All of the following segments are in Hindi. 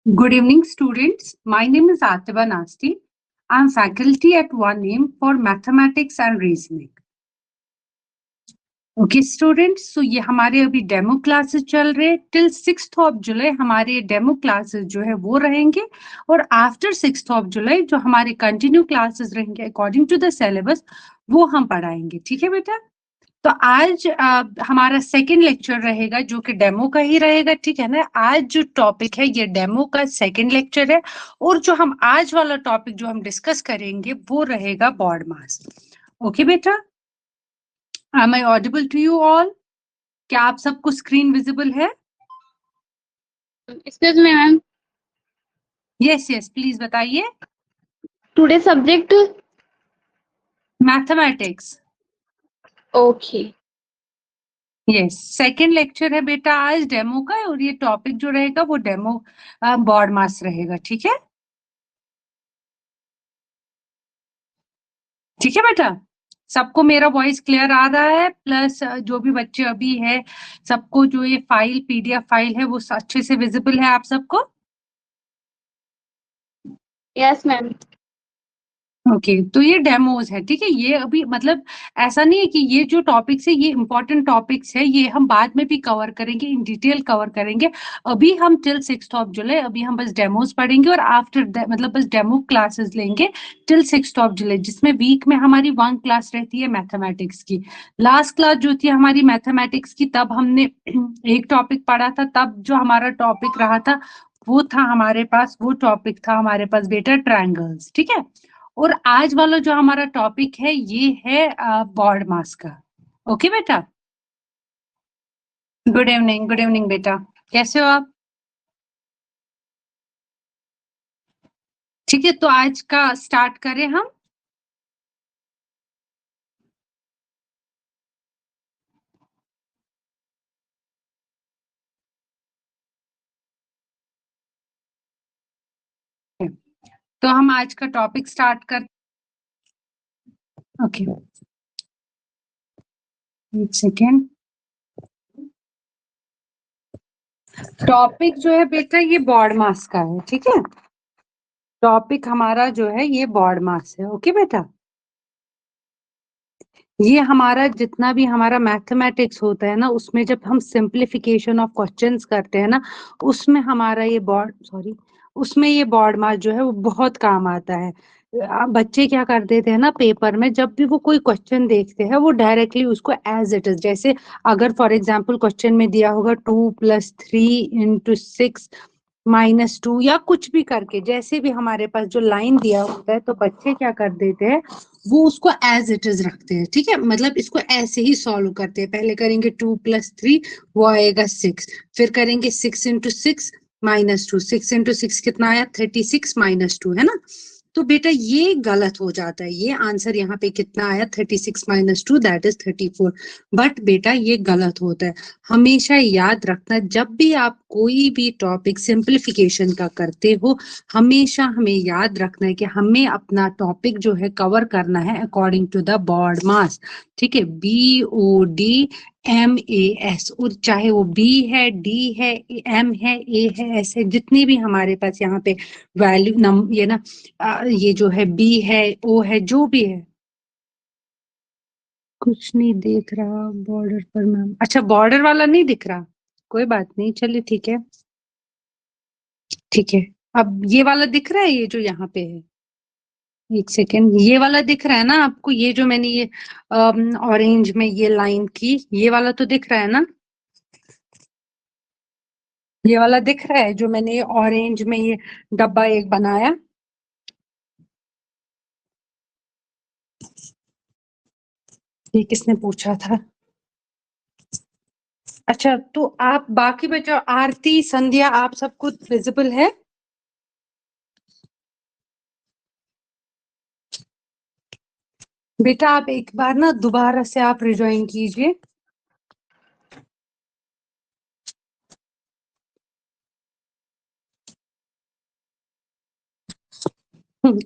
Good evening, students. My name is Atiba Nasti. I am faculty at 1AM for Mathematics and Reasoning. Okay students, so ये हमारे अभी डेमो क्लासेस चल रहे टिल 6th ऑफ जुलाई. हमारे डेमो क्लासेस जो है वो रहेंगे और आफ्टर 6th ऑफ जुलाई जो हमारे कंटिन्यू क्लासेस रहेंगे अकॉर्डिंग टू द सिलेबस वो हम पढ़ाएंगे. ठीक है बेटा. तो आज हमारा सेकंड लेक्चर रहेगा जो कि डेमो का ही रहेगा. ठीक है ना. आज जो टॉपिक है ये डेमो का सेकंड लेक्चर है और जो हम आज वाला टॉपिक जो हम डिस्कस करेंगे वो रहेगा बॉड मास. ओके बेटा. Am I audible to you all? क्या आप सबको स्क्रीन विजिबल है? Excuse me, ma'am. Yes yes please बताइए. Today's subject? Mathematics. Okay. Yes second lecture है बेटा आज डेमो का और ये टॉपिक जो रहेगा वो डेमो बॉड मास रहेगा. ठीक है. ठीक है बेटा. सबको मेरा वॉइस क्लियर आ रहा है. प्लस जो भी बच्चे अभी है सबको जो ये फाइल पीडीएफ फाइल है वो अच्छे से विजिबल है आप सबको. Yes, ma'am. ओके तो ये डेमोज है. ठीक है. ये अभी मतलब ऐसा नहीं है कि ये जो टॉपिक्स है ये इंपॉर्टेंट टॉपिक्स है. ये हम बाद में भी कवर करेंगे, इन डिटेल कवर करेंगे. अभी हम टिल 6th ऑफ जुलाई अभी हम बस डेमोज पढ़ेंगे और आफ्टर मतलब बस डेमो क्लासेस लेंगे टिल 6th ऑफ जुलाई जिसमें वीक में हमारी 1 क्लास रहती है मैथमेटिक्स की. लास्ट क्लास जो थी हमारी मैथमेटिक्स की तब हमने एक टॉपिक पढ़ा था. तब जो हमारा टॉपिक रहा था वो था हमारे पास वो टॉपिक था हमारे पास बेटा ट्रायंगल्स. ठीक है. और आज वाला जो हमारा टॉपिक है ये है बॉड मास का. ओके बेटा. गुड इवनिंग बेटा. कैसे हो आप? ठीक है. तो आज का स्टार्ट करें हम. तो हम आज का टॉपिक स्टार्ट कर. ओके एक सेकेंड. टॉपिक जो है बेटा ये बॉड मास का है. ठीक है. टॉपिक हमारा जो है ये बॉड मास है. ओके बेटा. ये हमारा जितना भी हमारा मैथमेटिक्स होता है ना उसमें जब हम सिंप्लीफिकेशन ऑफ क्वेश्चंस करते हैं ना उसमें हमारा ये उसमें ये बॉड मास जो है वो बहुत काम आता है. बच्चे क्या कर देते हैं ना पेपर में जब भी वो कोई क्वेश्चन देखते हैं वो डायरेक्टली उसको एज इट इज जैसे अगर फॉर एग्जांपल क्वेश्चन में दिया होगा 2+3 × 6 -2 या कुछ भी करके जैसे भी हमारे पास जो लाइन दिया होता है तो बच्चे क्या कर देते हैं वो उसको एज इट इज रखते हैं. ठीक है. मतलब इसको ऐसे ही सॉल्व करते हैं. पहले करेंगे 2+3 वो आएगा 6. फिर करेंगे 6 × 6 -2. 6 × 6 कितना आया 36 -2 है ना. तो बेटा ये गलत हो जाता है. ये आंसर यहाँ पे कितना आया 36 -2 दैट इज 34. बट बेटा ये गलत होता है. हमेशा याद रखना जब भी आप कोई भी टॉपिक सिंप्लीफिकेशन का करते हो हमेशा हमें याद रखना है कि हमें अपना टॉपिक जो है कवर करना है अकॉर्डिंग टू द बॉड मास. ठीक है. BODMAS और चाहे वो B है D है M है A है S है जितने भी हमारे पास यहाँ पे वैल्यू ये ना ये जो है B है O है जो भी है. कुछ नहीं देख रहा बॉर्डर पर मैम. अच्छा बॉर्डर वाला नहीं दिख रहा. कोई बात नहीं चलिए ठीक है. ठीक है. अब ये वाला दिख रहा है ये जो यहाँ पे है. एक सेकेंड. ये वाला दिख रहा है ना आपको. ये जो मैंने ये ऑरेंज में ये लाइन की ये वाला तो दिख रहा है ना. ये वाला दिख रहा है जो मैंने ये ऑरेंज में ये डब्बा एक बनाया. ये किसने पूछा था. अच्छा तो आप बाकी बच्चों आरती संध्या आप सबको विजिबल है. बेटा आप एक बार ना दोबारा से आप रिज्वाइन कीजिए.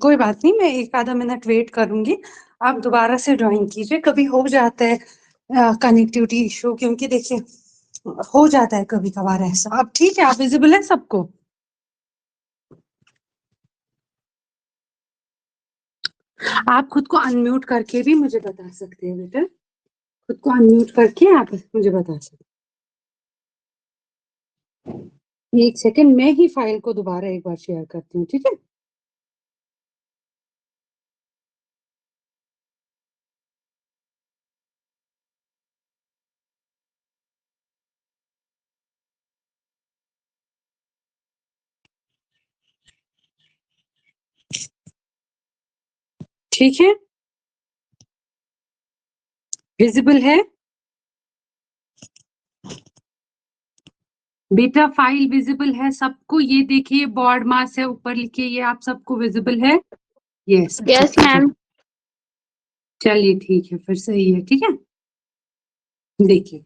कोई बात नहीं मैं एक आधा मिनट वेट करूंगी. आप दोबारा से ज्वाइन कीजिए. कभी हो जाता है कनेक्टिविटी इशू क्योंकि देखिए हो जाता है कभी कभार ऐसा. अब ठीक है आप विजिबल है सबको. आप खुद को अनम्यूट करके भी मुझे बता सकते हैं बेटा, खुद को अनम्यूट करके आप मुझे बता सकते हैं। एक सेकंड, मैं ही फाइल को दोबारा एक बार शेयर करती हूँ, ठीक है। ठीक है, विजिबल है बेटा, फाइल विजिबल है सबको? ये देखिए बॉर्ड मास है ऊपर लिखे, ये आप सबको विजिबल है? Yes, Yes, ma'am. चलिए ठीक है, फिर सही है, ठीक है। देखिए,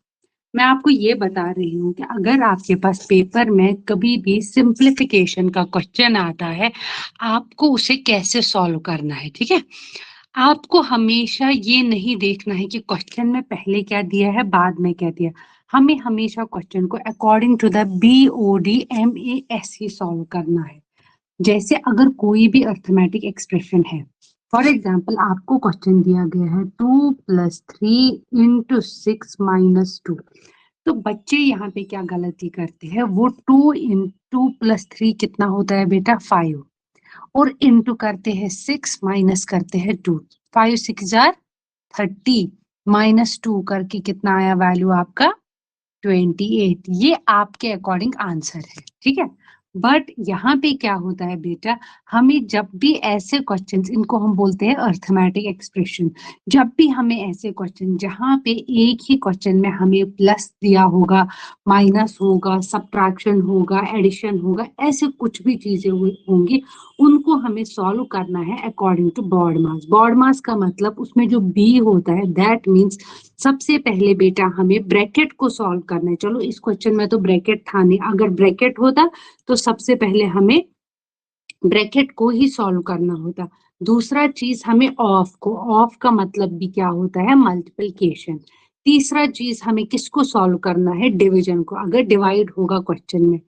मैं आपको ये बता रही हूँ कि अगर आपके पास पेपर में कभी भी सिंप्लीफिकेशन का क्वेश्चन आता है, आपको उसे कैसे सॉल्व करना है, ठीक है। आपको हमेशा ये नहीं देखना है कि क्वेश्चन में पहले क्या दिया है बाद में क्या दिया। हमें हमेशा क्वेश्चन को अकॉर्डिंग टू द BODMAS ही सॉल्व करना है। जैसे अगर कोई भी अर्थमेटिक एक्सप्रेशन है, फॉर एग्जाम्पल आपको क्वेश्चन दिया गया है 2 + 3 × 6 - 2, तो बच्चे यहाँ पे क्या गलती करते हैं, वो 2 + 3 कितना होता है बेटा 5, और इंटू करते हैं 6 माइनस करते हैं 2, 5 6 जार 30 -2 करके कितना आया वैल्यू आपका 28। ये आपके अकॉर्डिंग आंसर है, ठीक है। बट यहाँ पे क्या होता है बेटा, हमें जब भी ऐसे क्वेश्चंस, इनको हम बोलते हैं अर्थमेटिक एक्सप्रेशन, जब भी हमें ऐसे क्वेश्चन जहाँ पे एक ही क्वेश्चन में हमें प्लस दिया होगा, माइनस होगा, सब्ट्रैक्शन होगा, एडिशन होगा, ऐसे कुछ भी चीजें होंगी, उनको हमें सॉल्व करना है according to BODMAS. BODMAS का मतलब उसमें जो बी होता है, दैट मीन्स सबसे पहले बेटा हमें ब्रैकेट को सॉल्व करना है। चलो इस क्वेश्चन में तो ब्रैकेट था नहीं, अगर ब्रैकेट होता तो सबसे पहले हमें ब्रैकेट को ही सॉल्व करना होता। दूसरा चीज हमें ऑफ का मतलब भी क्या होता है, मल्टीप्लिकेशन। तीसरा चीज हमें किसको सॉल्व करना है, डिवीजन को, अगर डिवाइड होगा क्वेश्चन में।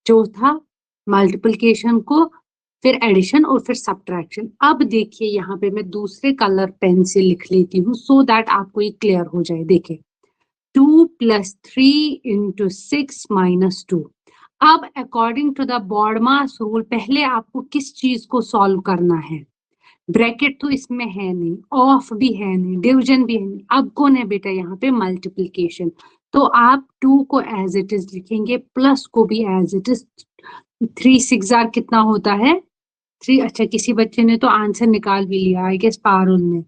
चौथा मल्टीप्लिकेशन को, फिर एडिशन और फिर सब्ट्रैक्शन। अब देखिए यहाँ पे मैं दूसरे कलर पेन से लिख लेती हूँ सो दैट आपको ये क्लियर हो जाए। देखिए 2 + 3 × 6 - 2। अब according to the BODMAS rule पहले आपको किस चीज को सॉल्व करना है, ब्रैकेट तो इसमें है नहीं, ऑफ भी है नहीं, डिवीजन भी है नहीं, अब कौन है बेटा यहाँ पे मल्टीप्लिकेशन। तो आप 2 को एज इट इज लिखेंगे, प्लस को भी एज इट इज। 3 6 जार कितना होता है 3। अच्छा, किसी बच्चे ने तो आंसर निकाल भी लिया, आई गेस पारुल ने।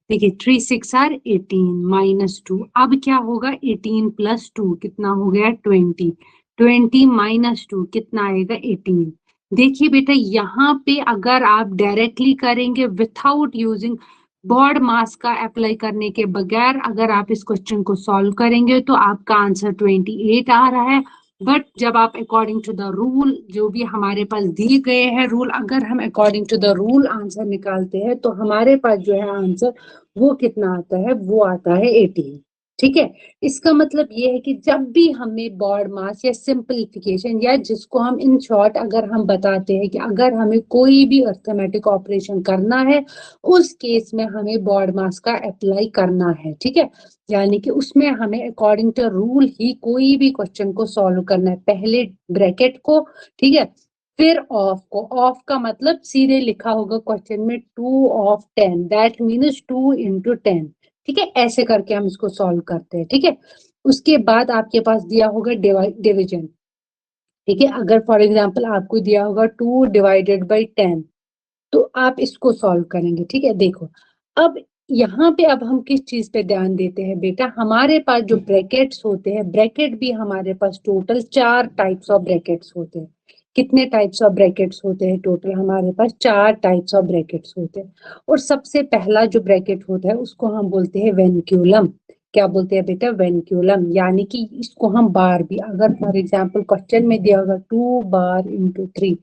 देखिए 3 6 आर 18 - 2। अब क्या होगा, 18 + 2 कितना हो गया 20, 20 - 2 कितना आएगा 18। देखिए बेटा यहाँ पे अगर आप डायरेक्टली करेंगे विथआउट यूजिंग बॉड मास का अप्लाई करने के बगैर अगर आप इस क्वेश्चन को सॉल्व करेंगे तो आपका आंसर 28 आ रहा है। बट जब आप अकॉर्डिंग टू द रूल, जो भी हमारे पास दिए गए हैं रूल, अगर हम according to the rule answer निकालते हैं तो हमारे पास जो है आंसर वो कितना आता है, वो आता है 18। ठीक है, इसका मतलब ये है कि जब भी हमें बॉड मास या सिंपलीफिकेशन, या जिसको हम इन शॉर्ट अगर हम बताते हैं कि अगर हमें कोई भी अर्थमेटिक ऑपरेशन करना है, उस केस में हमें बॉड मास का अप्लाई करना है। ठीक है, यानी कि उसमें हमें अकॉर्डिंग टू रूल ही कोई भी क्वेश्चन को सॉल्व करना है। पहले ब्रैकेट को, ठीक है, फिर ऑफ को। ऑफ का मतलब सीधे लिखा होगा क्वेश्चन में 2 of 10, दैट मीन्स 2 × 10। ठीक है, ऐसे करके हम इसको सॉल्व करते हैं। ठीक है, उसके बाद आपके पास दिया होगा डिवीजन। ठीक है, अगर फॉर एग्जाम्पल आपको दिया होगा 2 / 10, तो आप इसको सॉल्व करेंगे। ठीक है, देखो अब यहाँ पे अब हम किस चीज पे ध्यान देते हैं बेटा, हमारे पास जो ब्रैकेट्स होते हैं, ब्रैकेट भी हमारे पास टोटल 4 टाइप्स ऑफ ब्रैकेट्स होते हैं। कितने टाइप्स ऑफ ब्रैकेट्स होते हैं टोटल, हमारे पास 4 टाइप्स ऑफ ब्रैकेट्स होते हैं। और सबसे पहला जो ब्रैकेट होता है उसको हम बोलते हैं वेनक्यूलम। क्या बोलते हैं बेटा, वेनक्यूलम, यानी कि इसको हम बार भी, अगर फॉर एग्जाम्पल क्वेश्चन में दिया होगा 2 बार × 3,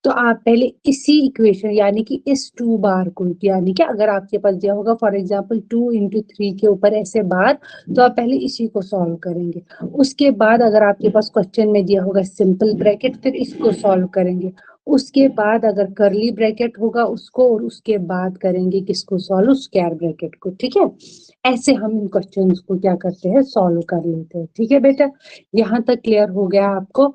तो आप पहले इसी इक्वेशन यानी कि इस 2 बार को, यानी कि अगर आपके पास दिया होगा फॉर एग्जांपल 2 × 3 के ऊपर ऐसे बार, तो आप पहले इसी को सॉल्व करेंगे। उसके बाद अगर आपके पास क्वेश्चन में दिया होगा सिंपल ब्रैकेट, फिर इसको सॉल्व करेंगे। उसके बाद अगर करली ब्रैकेट होगा उसको, और उसके बाद करेंगे किसको सॉल्व, स्क्वायर ब्रैकेट को। ठीक है, ऐसे हम इन क्वेश्चंस को क्या करते हैं, सॉल्व कर लेते हैं। ठीक है बेटा, यहाँ तक क्लियर हो गया आपको।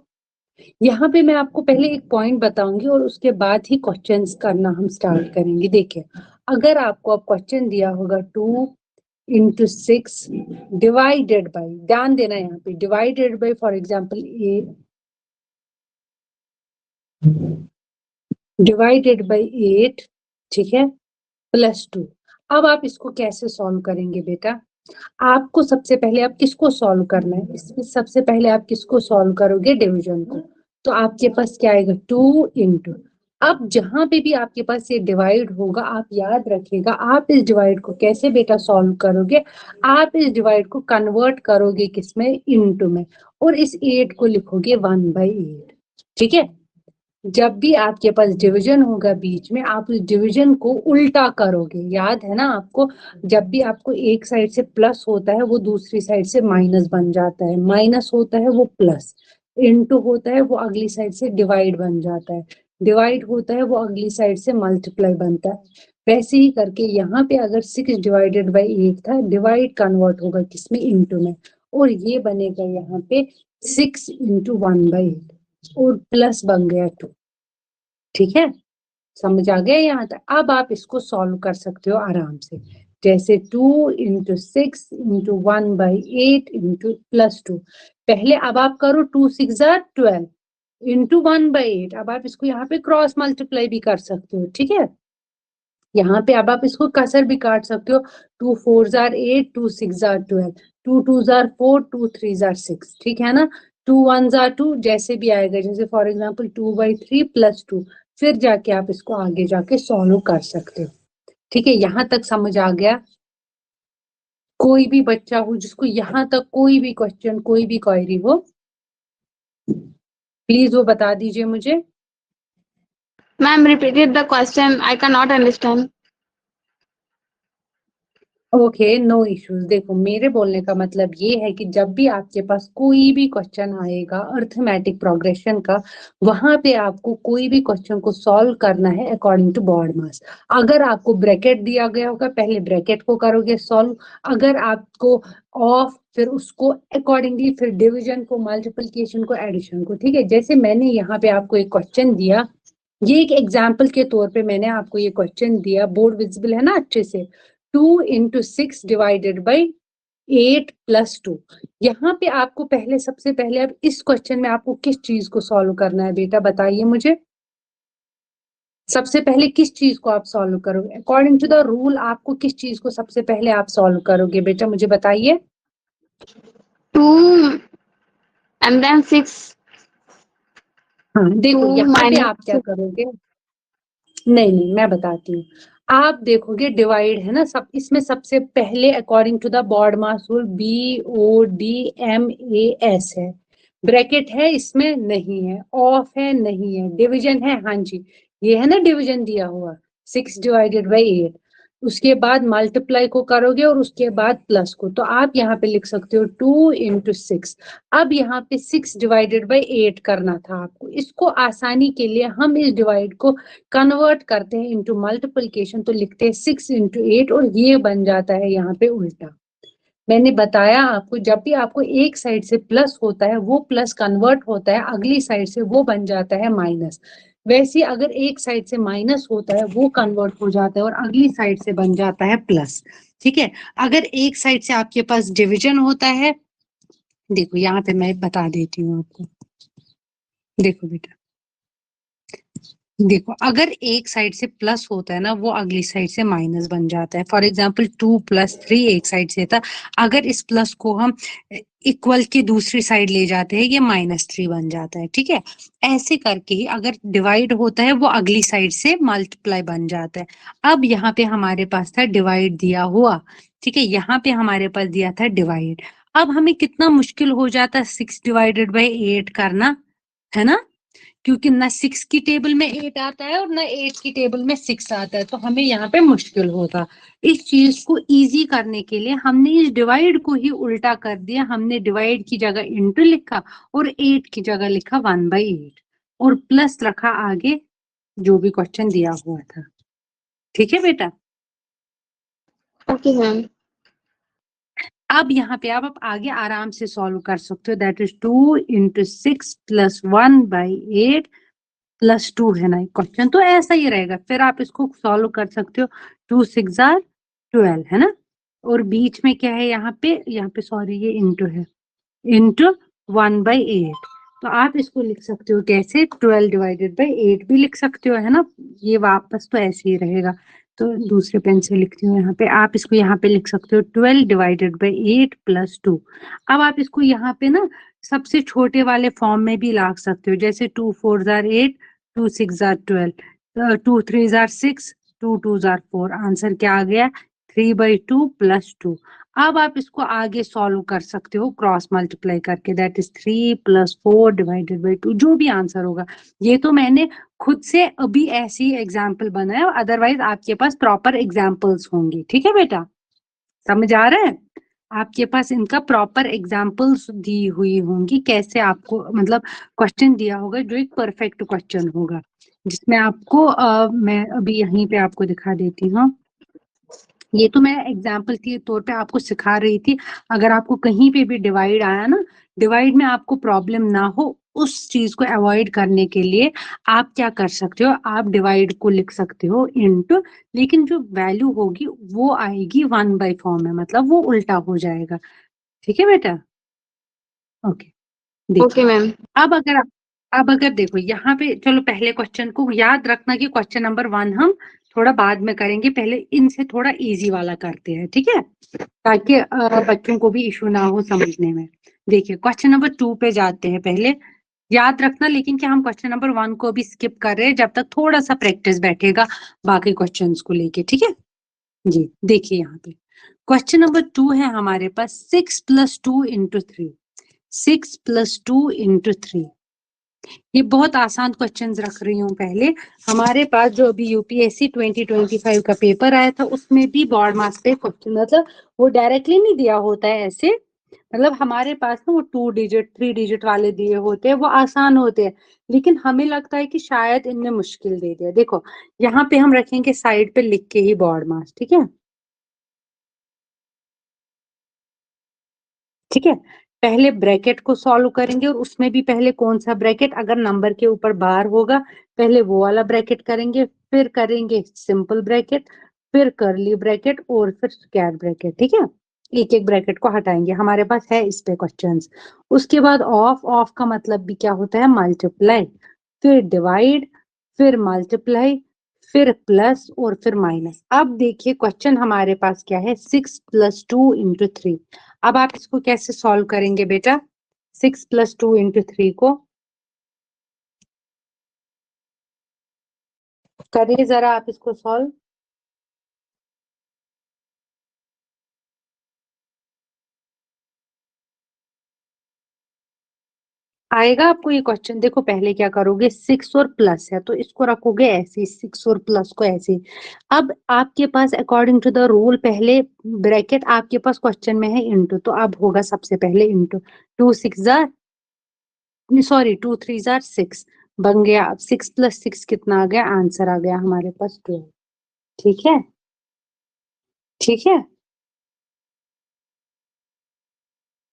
यहाँ पे मैं आपको पहले एक पॉइंट बताऊंगी और उसके बाद ही क्वेश्चंस करना हम स्टार्ट करेंगे। देखिए, अगर आपको अब क्वेश्चन दिया होगा 2 into 6 डिवाइडेड बाई, ध्यान देना यहाँ पे, divided by for example A, divided by 8, ठीक है, +2। अब आप इसको कैसे सॉल्व करेंगे बेटा, आपको सबसे पहले आप किसको सॉल्व करना है, इसमें सबसे पहले आप किसको सॉल्व करोगे, डिवीजन को। तो आपके पास क्या आएगा, 2 इंटू, अब जहां पे भी आपके पास ये डिवाइड होगा, आप याद रखिएगा, आप इस डिवाइड को कैसे बेटा सॉल्व करोगे, आप इस डिवाइड को कन्वर्ट करोगे किसमें, इनटू में, और इस 8 को लिखोगे 1/8। ठीक है, जब भी आपके पास डिवीजन होगा बीच में, आप उस डिवीजन को उल्टा करोगे, याद है ना आपको, जब भी आपको एक साइड से प्लस होता है वो दूसरी साइड से माइनस बन जाता है, माइनस होता है वो प्लस, इनटू होता है वो अगली साइड से डिवाइड बन जाता है, डिवाइड होता है वो अगली साइड से मल्टीप्लाई बनता है। वैसे ही करके यहाँ पे अगर 6 डिवाइडेड बाई 8 था, डिवाइड कन्वर्ट होगा किसमें, इनटू में, और ये बनेगा यहाँ पे 6 इंटू 1/8, और प्लस बन गया 2। ठीक है, समझ आ गया यहाँ तक। अब आप इसको सॉल्व कर सकते हो आराम से, जैसे 2 इंटू 6 इंटू 1/8 इंटू +2। पहले अब आप करो 2 6 12 इंटू 1/8। अब आप इसको यहाँ पे क्रॉस मल्टीप्लाई भी कर सकते हो। ठीक है, यहाँ पे अब आप इसको कसर भी काट सकते हो, 2 4 8 2 6 12 2 2 4 2 3 6। ठीक है ना, 2 1 2, जैसे भी आएगा, जैसे फॉर एग्जाम्पल 2/3 +2, फिर जाके आप इसको आगे जाके सॉल्व कर सकते हो। ठीक है, यहाँ तक समझ आ गया। कोई भी बच्चा हो जिसको यहाँ तक कोई भी क्वेश्चन, कोई भी क्वेरी हो, प्लीज वो बता दीजिए मुझे। Ma'am, repeated the question. I cannot understand. Okay, no issues. देखो, मेरे बोलने का मतलब ये है कि जब भी आपके पास कोई भी क्वेश्चन आएगा अर्थमेटिक प्रोग्रेशन का, वहां पे आपको कोई भी क्वेश्चन को सॉल्व करना है अकॉर्डिंग टू बॉड मास। अगर आपको ब्रैकेट दिया गया होगा, पहले ब्रैकेट को करोगे सॉल्व, अगर आपको ऑफ, फिर उसको अकॉर्डिंगली, फिर डिवीजन को, मल्टीप्लिकेशन को, एडिशन को। ठीक है, जैसे मैंने यहाँ पे आपको एक क्वेश्चन दिया, ये एक एग्जाम्पल के तौर पे मैंने आपको ये क्वेश्चन दिया, बोर्ड विजिबल है ना अच्छे से, 2 इंटू 6 डिवाइडेड बाई 8 +2। यहाँ पे आपको पहले, सबसे पहले अब इस क्वेश्चन में आपको किस चीज को सॉल्व करना है बेटा, बताइए मुझे। सबसे पहले किस चीज को आप सॉल्व करोगे, अकॉर्डिंग टू द रूल आपको किस चीज को सबसे पहले आप सॉल्व करोगे बेटा, मुझे बताइए। 2 and then 6. हाँ, देखो 2 यहाँ पे minus आप क्या 6. करोगे, नहीं नहीं मैं बताती हूँ। आप देखोगे डिवाइड है ना, सब इसमें सबसे पहले according to the BODMAS rule BODMAS है, ब्रैकेट है इसमें नहीं है, ऑफ है नहीं है, डिवीजन है, हाँ जी ये है ना डिवीजन दिया हुआ, 6 डिवाइडेड बाई 8, उसके बाद मल्टीप्लाई को करोगे और उसके बाद प्लस को, तो आप यहाँ पे लिख सकते हो 2 इंटू 6। अब यहाँ पे 6 डिवाइडेड बाई 8 करना था आपको, इसको आसानी के लिए हम इस डिवाइड को कन्वर्ट करते हैं इनटू मल्टीप्लिकेशन, तो लिखते हैं 6 इंटू 8, और ये बन जाता है यहाँ पे उल्टा। मैंने बताया आपको, जब भी आपको एक साइड से प्लस होता है वो प्लस कन्वर्ट होता है अगली साइड से, वो बन जाता है माइनस। वैसे अगर एक साइड से माइनस होता है वो कन्वर्ट हो जाता है और अगली साइड से बन जाता है प्लस। ठीक है, अगर एक साइड से आपके पास डिवीजन होता है, देखो यहाँ पे मैं बता देती हूँ आपको, देखो बेटा, देखो अगर एक साइड से प्लस होता है ना, वो अगली साइड से माइनस बन जाता है। फॉर एग्जांपल 2 + 3 एक साइड से था, अगर इस प्लस को हम इक्वल की दूसरी साइड ले जाते हैं, ये -3 बन जाता है। ठीक है, ऐसे करके ही अगर डिवाइड होता है वो अगली साइड से मल्टीप्लाई बन जाता है। अब यहाँ पे हमारे पास था डिवाइड दिया हुआ, ठीक है, यहाँ पे हमारे पास दिया था डिवाइड। अब हमें कितना मुश्किल हो जाता है 6 डिवाइडेड बाई 8 करना, है ना, क्योंकि ना 6 की टेबल में 8 आता है और ना 8 की टेबल में 6 आता है, तो हमें यहाँ पे मुश्किल होता। इस चीज को इजी करने के लिए हमने इस डिवाइड को ही उल्टा कर दिया, हमने डिवाइड की जगह इंटू लिखा और 8 की जगह लिखा 1/8। और प्लस रखा आगे जो भी क्वेश्चन दिया हुआ था। ठीक है बेटा? Okay, ma'am. अब यहाँ पे आप आगे आराम से सॉल्व कर सकते हो। दैट इज 2 into 6 + 1/8 + 2 है ना क्वेश्चन, तो ऐसा ही रहेगा। फिर आप इसको सॉल्व कर सकते हो। 2 6 are 12 है ना, और बीच में क्या है यहाँ पे सॉरी ये इंटू है, इंटू 1/8। तो आप इसको लिख सकते हो कैसे, 12 / 8 भी लिख सकते हो, है ना। ये वापस तो ऐसे ही रहेगा, तो दूसरे पेन से लिखती हूँ यहाँ पे। आप इसको यहाँ पे लिख सकते हो 12 / 8 + 2। अब आप इसको यहाँ पे ना सबसे छोटे वाले फॉर्म में भी ला सकते हो, जैसे 2 4 are 8, 2 6 are 12, 2 3 are 6, 2 2 are 4। Answer क्या आ गया, 3/2 + 2। अब आप इसको आगे सॉल्व कर सकते हो क्रॉस मल्टीप्लाई करके। दैट इज 3 + 4 / 2, जो भी आंसर होगा। ये तो मैंने खुद से अभी ऐसी एग्जाम्पल बनाया, अदरवाइज आपके पास प्रॉपर एग्जाम्पल्स होंगी। ठीक है बेटा, समझ आ रहा है? आपके पास इनका प्रॉपर एग्जाम्पल्स दी हुई होंगी, कैसे आपको मतलब क्वेश्चन दिया होगा जो एक परफेक्ट क्वेश्चन होगा, जिसमें आपको मैं अभी यहीं पे आपको दिखा देती हूँ। ये तो मैं एग्जाम्पल के तौर पे आपको सिखा रही थी। अगर आपको कहीं पे भी डिवाइड आया ना, डिवाइड में आपको प्रॉब्लम ना हो, उस चीज को अवॉइड करने के लिए आप क्या कर सकते हो, आप डिवाइड को लिख सकते हो इंटू, लेकिन जो वैल्यू होगी वो आएगी 1/4 फॉर्म में, मतलब वो उल्टा हो जाएगा। ठीक है बेटा? ओके, देखिए Okay, ma'am. अब अगर देखो यहाँ पे, चलो पहले क्वेश्चन को याद रखना कि क्वेश्चन नंबर 1 हम थोड़ा बाद में करेंगे, पहले इनसे थोड़ा इजी वाला करते हैं। ठीक है, ताकि बच्चों को भी इशू ना हो समझने में। देखिए क्वेश्चन नंबर 2 पे जाते हैं पहले। याद रखना लेकिन कि हम क्वेश्चन नंबर 1 को भी स्किप कर रहे हैं जब तक थोड़ा सा प्रैक्टिस बैठेगा बाकी क्वेश्चंस को लेके। ठीक है जी, देखिए यहाँ पे क्वेश्चन नंबर 2 है हमारे पास 6 + 2 × 3। 6 + 2 × 3। ये बहुत आसान क्वेश्चंस रख रही हूँ। पहले हमारे पास जो अभी यूपीएससी 2025 का पेपर आया था, उसमें भी बोर्ड मार्क्स पे क्वेश्चन, मतलब वो डायरेक्टली नहीं दिया होता है ऐसे, मतलब हमारे पास ना वो 2 डिजिट 3 डिजिट वाले दिए होते हैं, वो आसान होते हैं, लेकिन हमें लगता है कि शायद इनने मुश्किल दे दिया। देखो यहाँ पे हम रखेंगे साइड पे लिख के ही बोर्ड मार्क्स। ठीक है, ठीक है। पहले ब्रैकेट को सॉल्व करेंगे, और उसमें भी पहले कौन सा ब्रैकेट, अगर नंबर के ऊपर बार होगा पहले वो वाला ब्रैकेट करेंगे, फिर करेंगे सिंपल ब्रैकेट, फिर कर्ली ब्रैकेट, और फिर स्क्वायर ब्रैकेट। ठीक है, एक एक ब्रैकेट को हटाएंगे, हमारे पास है इस पे क्वेश्चंस। उसके बाद ऑफ, ऑफ का मतलब भी क्या होता है, मल्टीप्लाई, फिर डिवाइड, फिर मल्टीप्लाई, फिर प्लस, और फिर माइनस। अब देखिए क्वेश्चन हमारे पास क्या है, 6 + 2 × 3। अब आप इसको कैसे सॉल्व करेंगे बेटा, 6 + 2 × 3 को करिए जरा आप इसको सॉल्व। आएगा आपको ये क्वेश्चन। देखो पहले क्या करोगे, 6 और प्लस है तो इसको रखोगे ऐसे, 6 और प्लस को ऐसे। अब आपके पास अकॉर्डिंग टू द रूल पहले ब्रैकेट आपके पास क्वेश्चन में है इंटू, तो अब होगा सबसे पहले इंटू। 2 6 जार, सॉरी 2 3 जार 6 बन गया। अब 6 + 6 कितना आ गया, आंसर आ गया हमारे पास 12। ठीक है, ठीक है,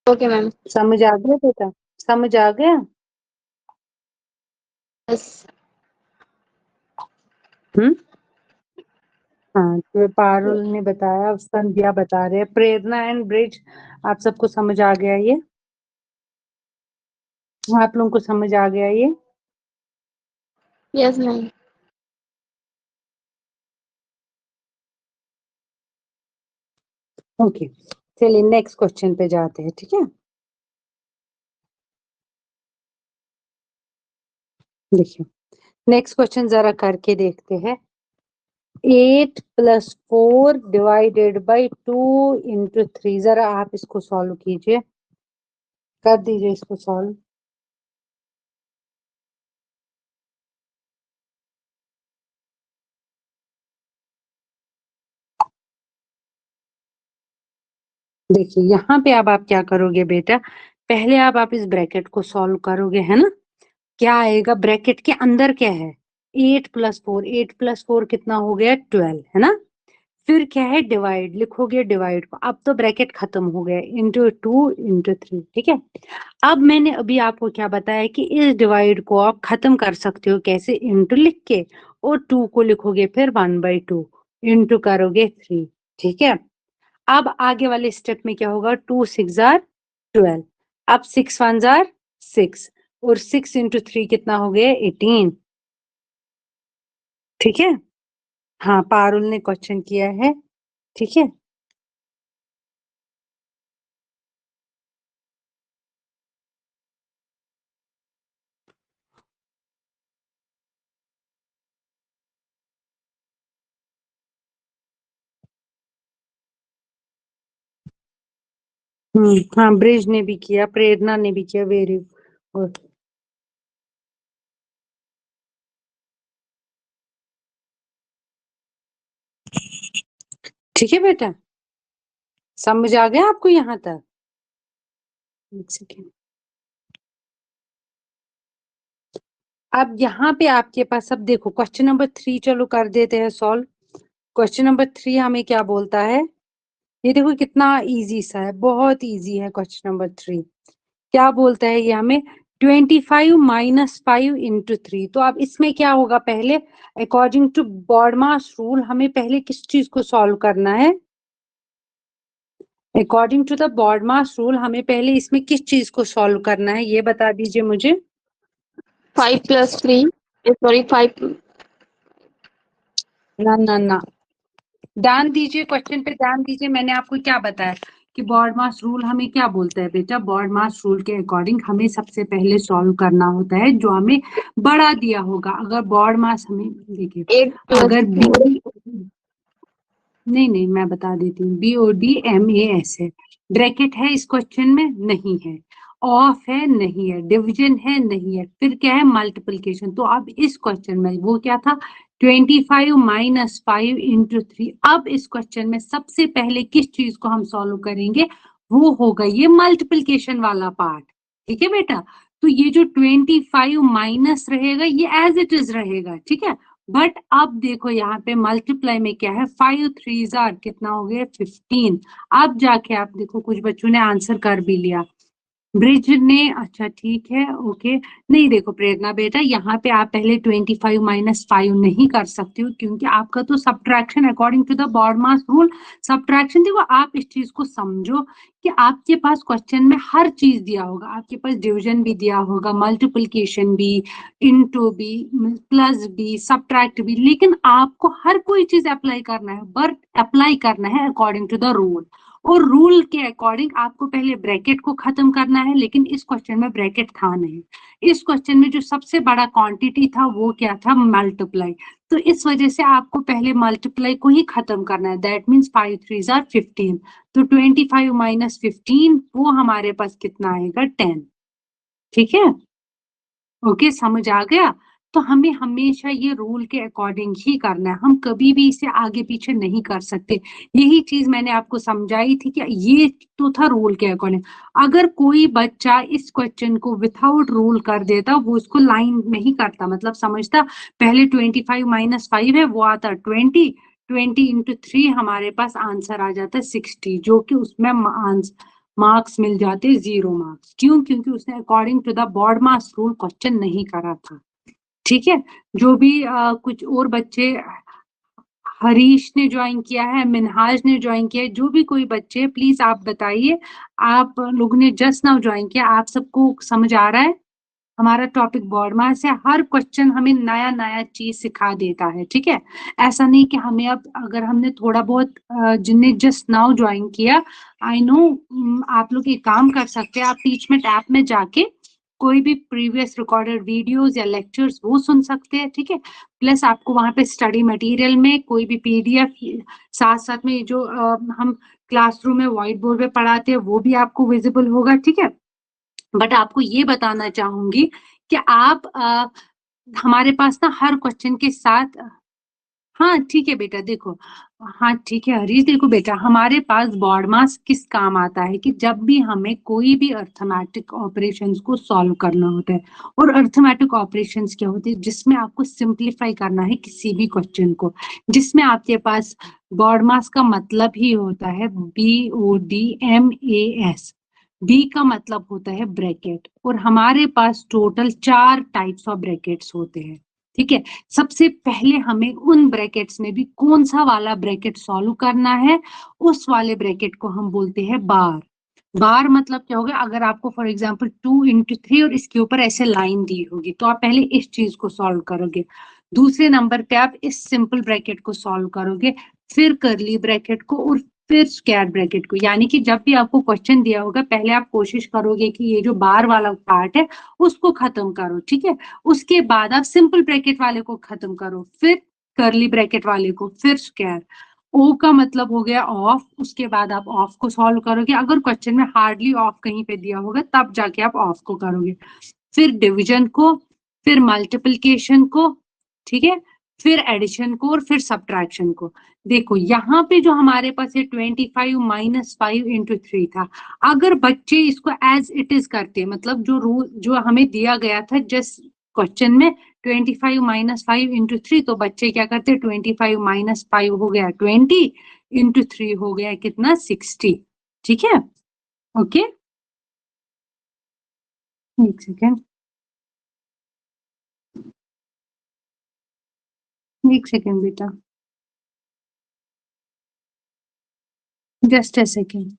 Okay, ma'am. समझ आ गया बेटा, समझ आ गया। Yes. हम्म, हाँ तो पारुल ने बताया, संध्या बता रहे हैं, प्रेरणा एंड ब्रिज, आप सबको समझ आ गया ये, आप लोगों को समझ आ गया ये। Yes, ma'am. ओके, चलिए नेक्स्ट क्वेश्चन पे जाते हैं। ठीक है, देखिए नेक्स्ट क्वेश्चन जरा करके देखते हैं। 8 + 4 / 2 × 3, जरा आप इसको सॉल्व कीजिए, कर दीजिए इसको सॉल्व। देखिए यहाँ पे अब आप क्या करोगे बेटा, पहले आप इस ब्रैकेट को सॉल्व करोगे, है ना। क्या आएगा ब्रैकेट के अंदर क्या है 8 + 4, 8 + 4 कितना हो गया 12 है ना। फिर क्या है डिवाइड, लिखोगे डिवाइड को, अब तो ब्रैकेट खत्म हो गया, इंटू 2 इंटू 3, ठीक है। अब मैंने अभी आपको क्या बताया कि इस डिवाइड को आप खत्म कर सकते हो कैसे, इंटू लिख के, और 2 को लिखोगे फिर 1/2 इंटू करोगे 3, ठीक है। अब आगे वाले स्टेप में क्या होगा, 2 6 जार 12, अब 6 1 जार 6, और 6 इंटू 3 कितना हो गया 18, ठीक है। हाँ पारुल ने क्वेश्चन किया है, ठीक है। हाँ ब्रिज ने भी किया, प्रेरणा ने भी किया, वेरी गुड। ठीक है बेटा, समझ आ गया आपको यहाँ तक? एक सेकेंड। अब यहाँ पे आपके पास, अब देखो क्वेश्चन नंबर 3 चलो कर देते हैं सॉल्व। क्वेश्चन नंबर 3 हमें क्या बोलता है, ये देखो कितना इजी सा है, बहुत इजी है क्वेश्चन नंबर 3। क्या बोलता है ये हमें, 25 - 5 इंटू 3। तो अब इसमें क्या होगा, पहले अकॉर्डिंग टू बॉडमास रूल हमें पहले किस चीज को सॉल्व करना है, according to the BODMAS rule हमें पहले इसमें किस चीज को सॉल्व करना है, ये बता दीजिए मुझे। 5 + 3 sorry 5 ना ना ना, ध्यान दीजिए, क्वेश्चन पे ध्यान दीजिए। मैंने आपको क्या बताया कि बॉड मास रूल हमें क्या बोलता है बेटा, बॉड मास रूल के अकॉर्डिंग हमें सबसे पहले सॉल्व करना होता है जो हमें बड़ा दिया होगा। अगर बॉड मास हमें, देखिए 8 + अगर 3 नहीं नहीं मैं बता देती हूँ, BODMAS है, ब्रैकेट है इस क्वेश्चन में नहीं है, ऑफ है नहीं है, डिवीजन है नहीं है, फिर क्या है मल्टीप्लिकेशन। तो अब इस क्वेश्चन में वो क्या था, 25 - 5 इंटू 3। अब इस क्वेश्चन में सबसे पहले किस चीज को हम सॉल्व करेंगे, वो होगा ये मल्टीप्लिकेशन वाला पार्ट, ठीक है बेटा। तो ये जो 25 माइनस रहेगा ये एज इट इज रहेगा, ठीक है। बट अब देखो यहाँ पे मल्टीप्लाई में क्या है, 5 3 जार कितना हो गया 15। अब जाके आप देखो कुछ बच्चों ने आंसर कर भी लिया, ब्रिज ने, अच्छा ठीक है ओके। नहीं देखो प्रेरणा बेटा, यहाँ पे आप पहले 25 - 5 नहीं कर सकते हो, क्योंकि आपका तो subtraction according to the BODMAS rule subtraction. देखो आप इस चीज को समझो कि आपके पास क्वेश्चन में हर चीज दिया होगा, आपके पास डिवीजन भी दिया होगा, मल्टीप्लिकेशन भी, इनटू भी, प्लस भी, सब्ट्रैक्ट भी, लेकिन आपको हर कोई चीज अप्लाई करना है, बट अप्लाई करना है अकॉर्डिंग टू द रूल। और रूल के अकॉर्डिंग आपको पहले ब्रैकेट को खत्म करना है, लेकिन इस क्वेश्चन में ब्रैकेट था नहीं। इस क्वेश्चन में जो सबसे बड़ा क्वांटिटी था वो क्या था, मल्टीप्लाई। तो इस वजह से आपको पहले मल्टीप्लाई को ही खत्म करना है, दैट मीन्स 5 3 जार 15। तो 25 - 15 वो हमारे पास कितना आएगा 10, ठीक है। ओके समझ आ गया। तो हमें हमेशा ये रूल के अकॉर्डिंग ही करना है, हम कभी भी इसे आगे पीछे नहीं कर सकते। यही चीज मैंने आपको समझाई थी कि ये तो था रूल के अकॉर्डिंग। अगर कोई बच्चा इस क्वेश्चन को विथआउट रूल कर देता, वो इसको लाइन में ही करता, मतलब समझता पहले 25 - 5 है वो आता 20, 20 इंटू 3 हमारे पास आंसर आ जाता है 60, जो कि उसमें मार्क्स मिल जाते 0 मार्क्स। क्यों, क्योंकि उसने according to the BODMAS rule question नहीं करा था, ठीक है। जो भी कुछ और बच्चे, हरीश ने ज्वाइन किया है, मिनहाज ने ज्वाइन किया है, जो भी कोई बच्चे प्लीज आप बताइए, आप लोगों ने जस्ट नाउ ज्वाइन किया, आप सबको समझ आ रहा है। हमारा टॉपिक बॉड मास है, हर क्वेश्चन हमें नया नया चीज सिखा देता है, ठीक है। ऐसा नहीं कि हमें अब, अगर हमने थोड़ा बहुत जिनने जस्ट नाउ ज्वाइन किया, आई नो, आप लोग एक काम कर सकते हैं, आप टीचमेंट ऐप में जाके कोई भी प्रीवियस रिकॉर्डेड वीडियोस या लेक्चर्स वो सुन सकते हैं, ठीक है। प्लस आपको वहां पे स्टडी मटेरियल में कोई भी PDF, साथ साथ में जो हम क्लासरूम में व्हाइट बोर्ड पे पढ़ाते हैं वो भी आपको विजिबल होगा, ठीक है। बट आपको ये बताना चाहूंगी कि आप हमारे पास ना हर क्वेश्चन के साथ, हाँ ठीक है बेटा, देखो, हाँ ठीक है हरीश, देखो बेटा, हमारे पास बॉड मास किस काम आता है कि जब भी हमें कोई भी अर्थमेटिक ऑपरेशंस को सॉल्व करना होता है, और अर्थमेटिक ऑपरेशंस क्या होते हैं, जिसमें आपको सिंप्लीफाई करना है किसी भी क्वेश्चन को, जिसमें आपके पास बॉड मास का मतलब ही होता है BODMAS। बी का मतलब होता है ब्रैकेट, और हमारे पास टोटल 4 टाइप्स ऑफ ब्रैकेट्स होते हैं, ठीक है। सबसे पहले हमें उन ब्रैकेट्स में भी कौन सा वाला ब्रैकेट सॉल्व करना है, उस वाले ब्रैकेट को हम बोलते हैं बार। बार मतलब क्या होगा, अगर आपको फॉर एग्जांपल 2 into 3 और इसके ऊपर ऐसे लाइन दी होगी, तो आप पहले इस चीज को सॉल्व करोगे, दूसरे नंबर पे आप इस सिंपल ब्रैकेट को सॉल्व करोगे, फिर करली ब्रैकेट को, और फिर स्क्वायर ब्रैकेट को। यानी कि जब भी आपको क्वेश्चन दिया होगा, पहले आप कोशिश करोगे कि ये जो बार वाला पार्ट है उसको खत्म करो, ठीक है। उसके बाद आप सिंपल ब्रैकेट वाले को खत्म करो, फिर करली ब्रैकेट वाले को, फिर स्क्वायर। ओ का मतलब हो गया ऑफ, उसके बाद आप ऑफ को सॉल्व करोगे, अगर क्वेश्चन में हार्डली ऑफ कहीं पे दिया होगा तब जाके आप ऑफ को करोगे, फिर डिवीजन को, फिर मल्टीप्लिकेशन को, ठीक है, फिर एडिशन को, और फिर सब्ट्रैक्शन को। देखो यहाँ पे जो हमारे पास है 25 - 5 × 3 था, अगर बच्चे इसको एज इट इज करते, मतलब जो रूल जो हमें दिया गया था जस्ट क्वेश्चन में 25 - 5 × 3, तो बच्चे क्या करते, 25 - 5 हो गया 20 × 3 हो गया कितना 60, ठीक है। ओके, एक सेकेंड, एक सेकेंड बेटा, जस्ट अ सेकेंड।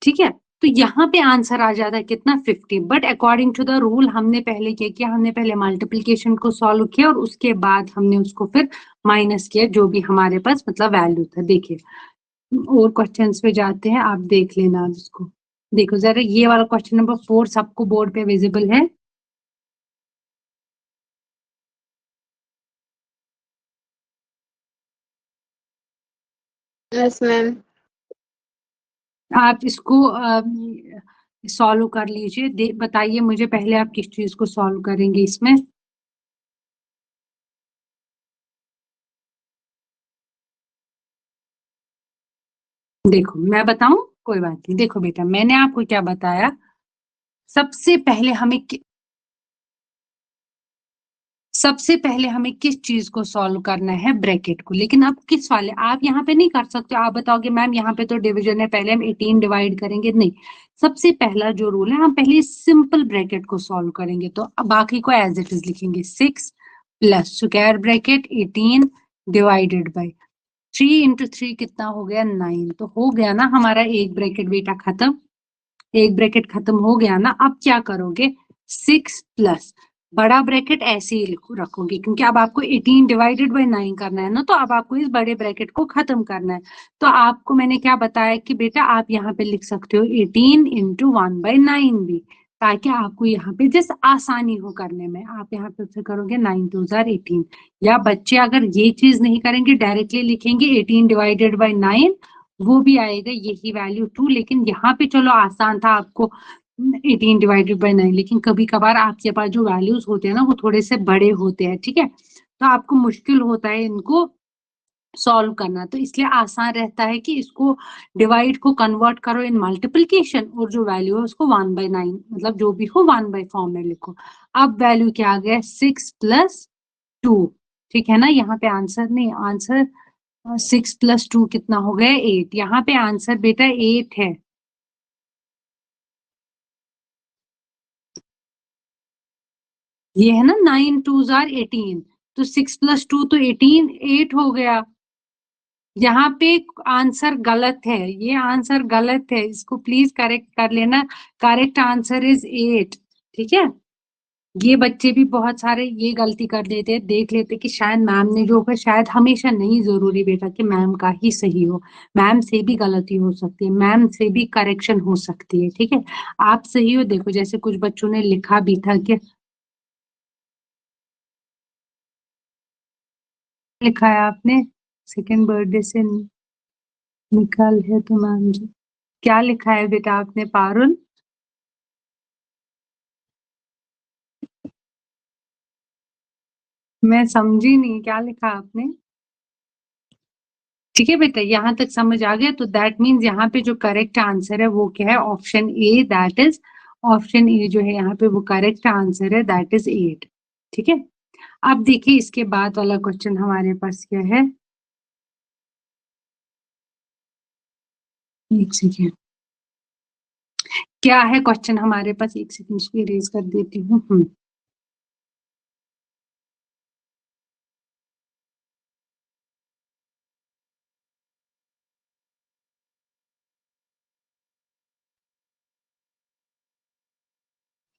ठीक है, तो यहाँ पे आंसर आ जाता है कितना 50, but according to the rule हमने पहले क्या किया, हमने पहले मल्टीप्लिकेशन को सॉल्व किया और उसके बाद हमने उसको फिर माइनस किया जो भी हमारे पास मतलब वैल्यू था। देखिए और क्वेश्चंस पे जाते हैं, आप देख लेना अब इसको। देखो जरा, ये वाला क्वेश्चन नंबर 4 सबको बोर्ड पे विजिबल है? Yes, ma'am. आप इसको सॉल्व कर लीजिए, बताइए मुझे पहले आप किस चीज को सॉल्व करेंगे इसमें। देखो मैं बताऊं, कोई बात नहीं, देखो बेटा मैंने आपको क्या बताया, सबसे पहले हमें सबसे पहले हमें किस चीज को सॉल्व करना है, ब्रैकेट को। लेकिन आप किस वाले, आप यहाँ पे नहीं कर सकते, आप बताओगे मैम यहाँ पे तो डिवीजन है, पहले हम 18 डिवाइड करेंगे, नहीं। सबसे पहला जो रूल है, हम पहले सिंपल ब्रैकेट को सॉल्व करेंगे, तो अब बाकी को एज इट इज लिखेंगे, 6 plus square bracket 18 divided by 3 × 3 कितना हो गया 9, तो हो गया ना हमारा एक ब्रैकेट बेटा खत्म, एक ब्रैकेट खत्म हो गया ना। अब क्या करोगे, 6 प्लस बड़ा ब्रैकेट ऐसे ही रखोगे, क्योंकि अब आपको 18 डिवाइडेड बाई 9 करना है ना, तो अब आपको इस बड़े ब्रैकेट को खत्म करना है। तो आपको मैंने क्या बताया कि बेटा आप यहाँ पे लिख सकते हो 18 × 1/9 भी, ताकि आपको यहाँ पे जस्ट आसानी हो करने में। आप यहाँ पे फिर करोगे 9 × 2 = 18, या बच्चे अगर ये चीज नहीं करेंगे, डायरेक्टली लिखेंगे 18 डिवाइडेड बाई 9, वो भी आएगा यही वैल्यू 2। लेकिन यहाँ पे चलो आसान था आपको 18 डिवाइडेड बाई 9, लेकिन कभी कभार आपके पास जो वैल्यूज होते हैं ना वो थोड़े से बड़े होते हैं, ठीक है, तो आपको मुश्किल होता है इनको सॉल्व करना, तो इसलिए आसान रहता है कि इसको डिवाइड को कन्वर्ट करो इन मल्टीप्लिकेशन, और जो वैल्यू है उसको 1/9 मतलब जो भी हो 1 फॉर्म में लिखो। अब वैल्यू क्या आ गया, 6 + 2, ठीक है ना। यहाँ पे आंसर नहीं, आंसर 6 + 2 कितना हो गया 8, यहाँ पे आंसर बेटा 8 है। ये है ना 9 × 2 = 18, तो 6 + 2 तो 18, 8 हो गया। यहाँ पे आंसर गलत है, ये आंसर गलत है, इसको प्लीज करेक्ट कर लेना। करेक्ट आंसर इज 8, ठीक है। ये बच्चे भी बहुत सारे ये गलती कर देते हैं, देख लेते कि शायद मैम ने जो, शायद हमेशा नहीं जरूरी बेटा कि मैम का ही सही हो, मैम से भी गलती हो सकती है, मैम से भी करेक्शन हो सकती है, ठीक है। आप सही हो, देखो जैसे कुछ बच्चों ने लिखा भी था कि लिखा है आपने, सेकेंड बर्थडे से निकाल है तो मैम जी, क्या लिखा है बेटा आपने पारुल? मैं समझी नहीं, क्या लिखा आपने? ठीक है बेटा, यहाँ तक समझ आ गया। तो दैट मीन्स यहाँ पे जो करेक्ट आंसर है वो क्या है? Option A, that is option A जो है यहाँ पे वो करेक्ट आंसर है, दैट इज 8। ठीक है, अब देखिए इसके बाद वाला क्वेश्चन हमारे पास क्या है। एक सेकेंड, क्या है क्वेश्चन हमारे पास? एक सेकेंड इरेज कर देती हूँ।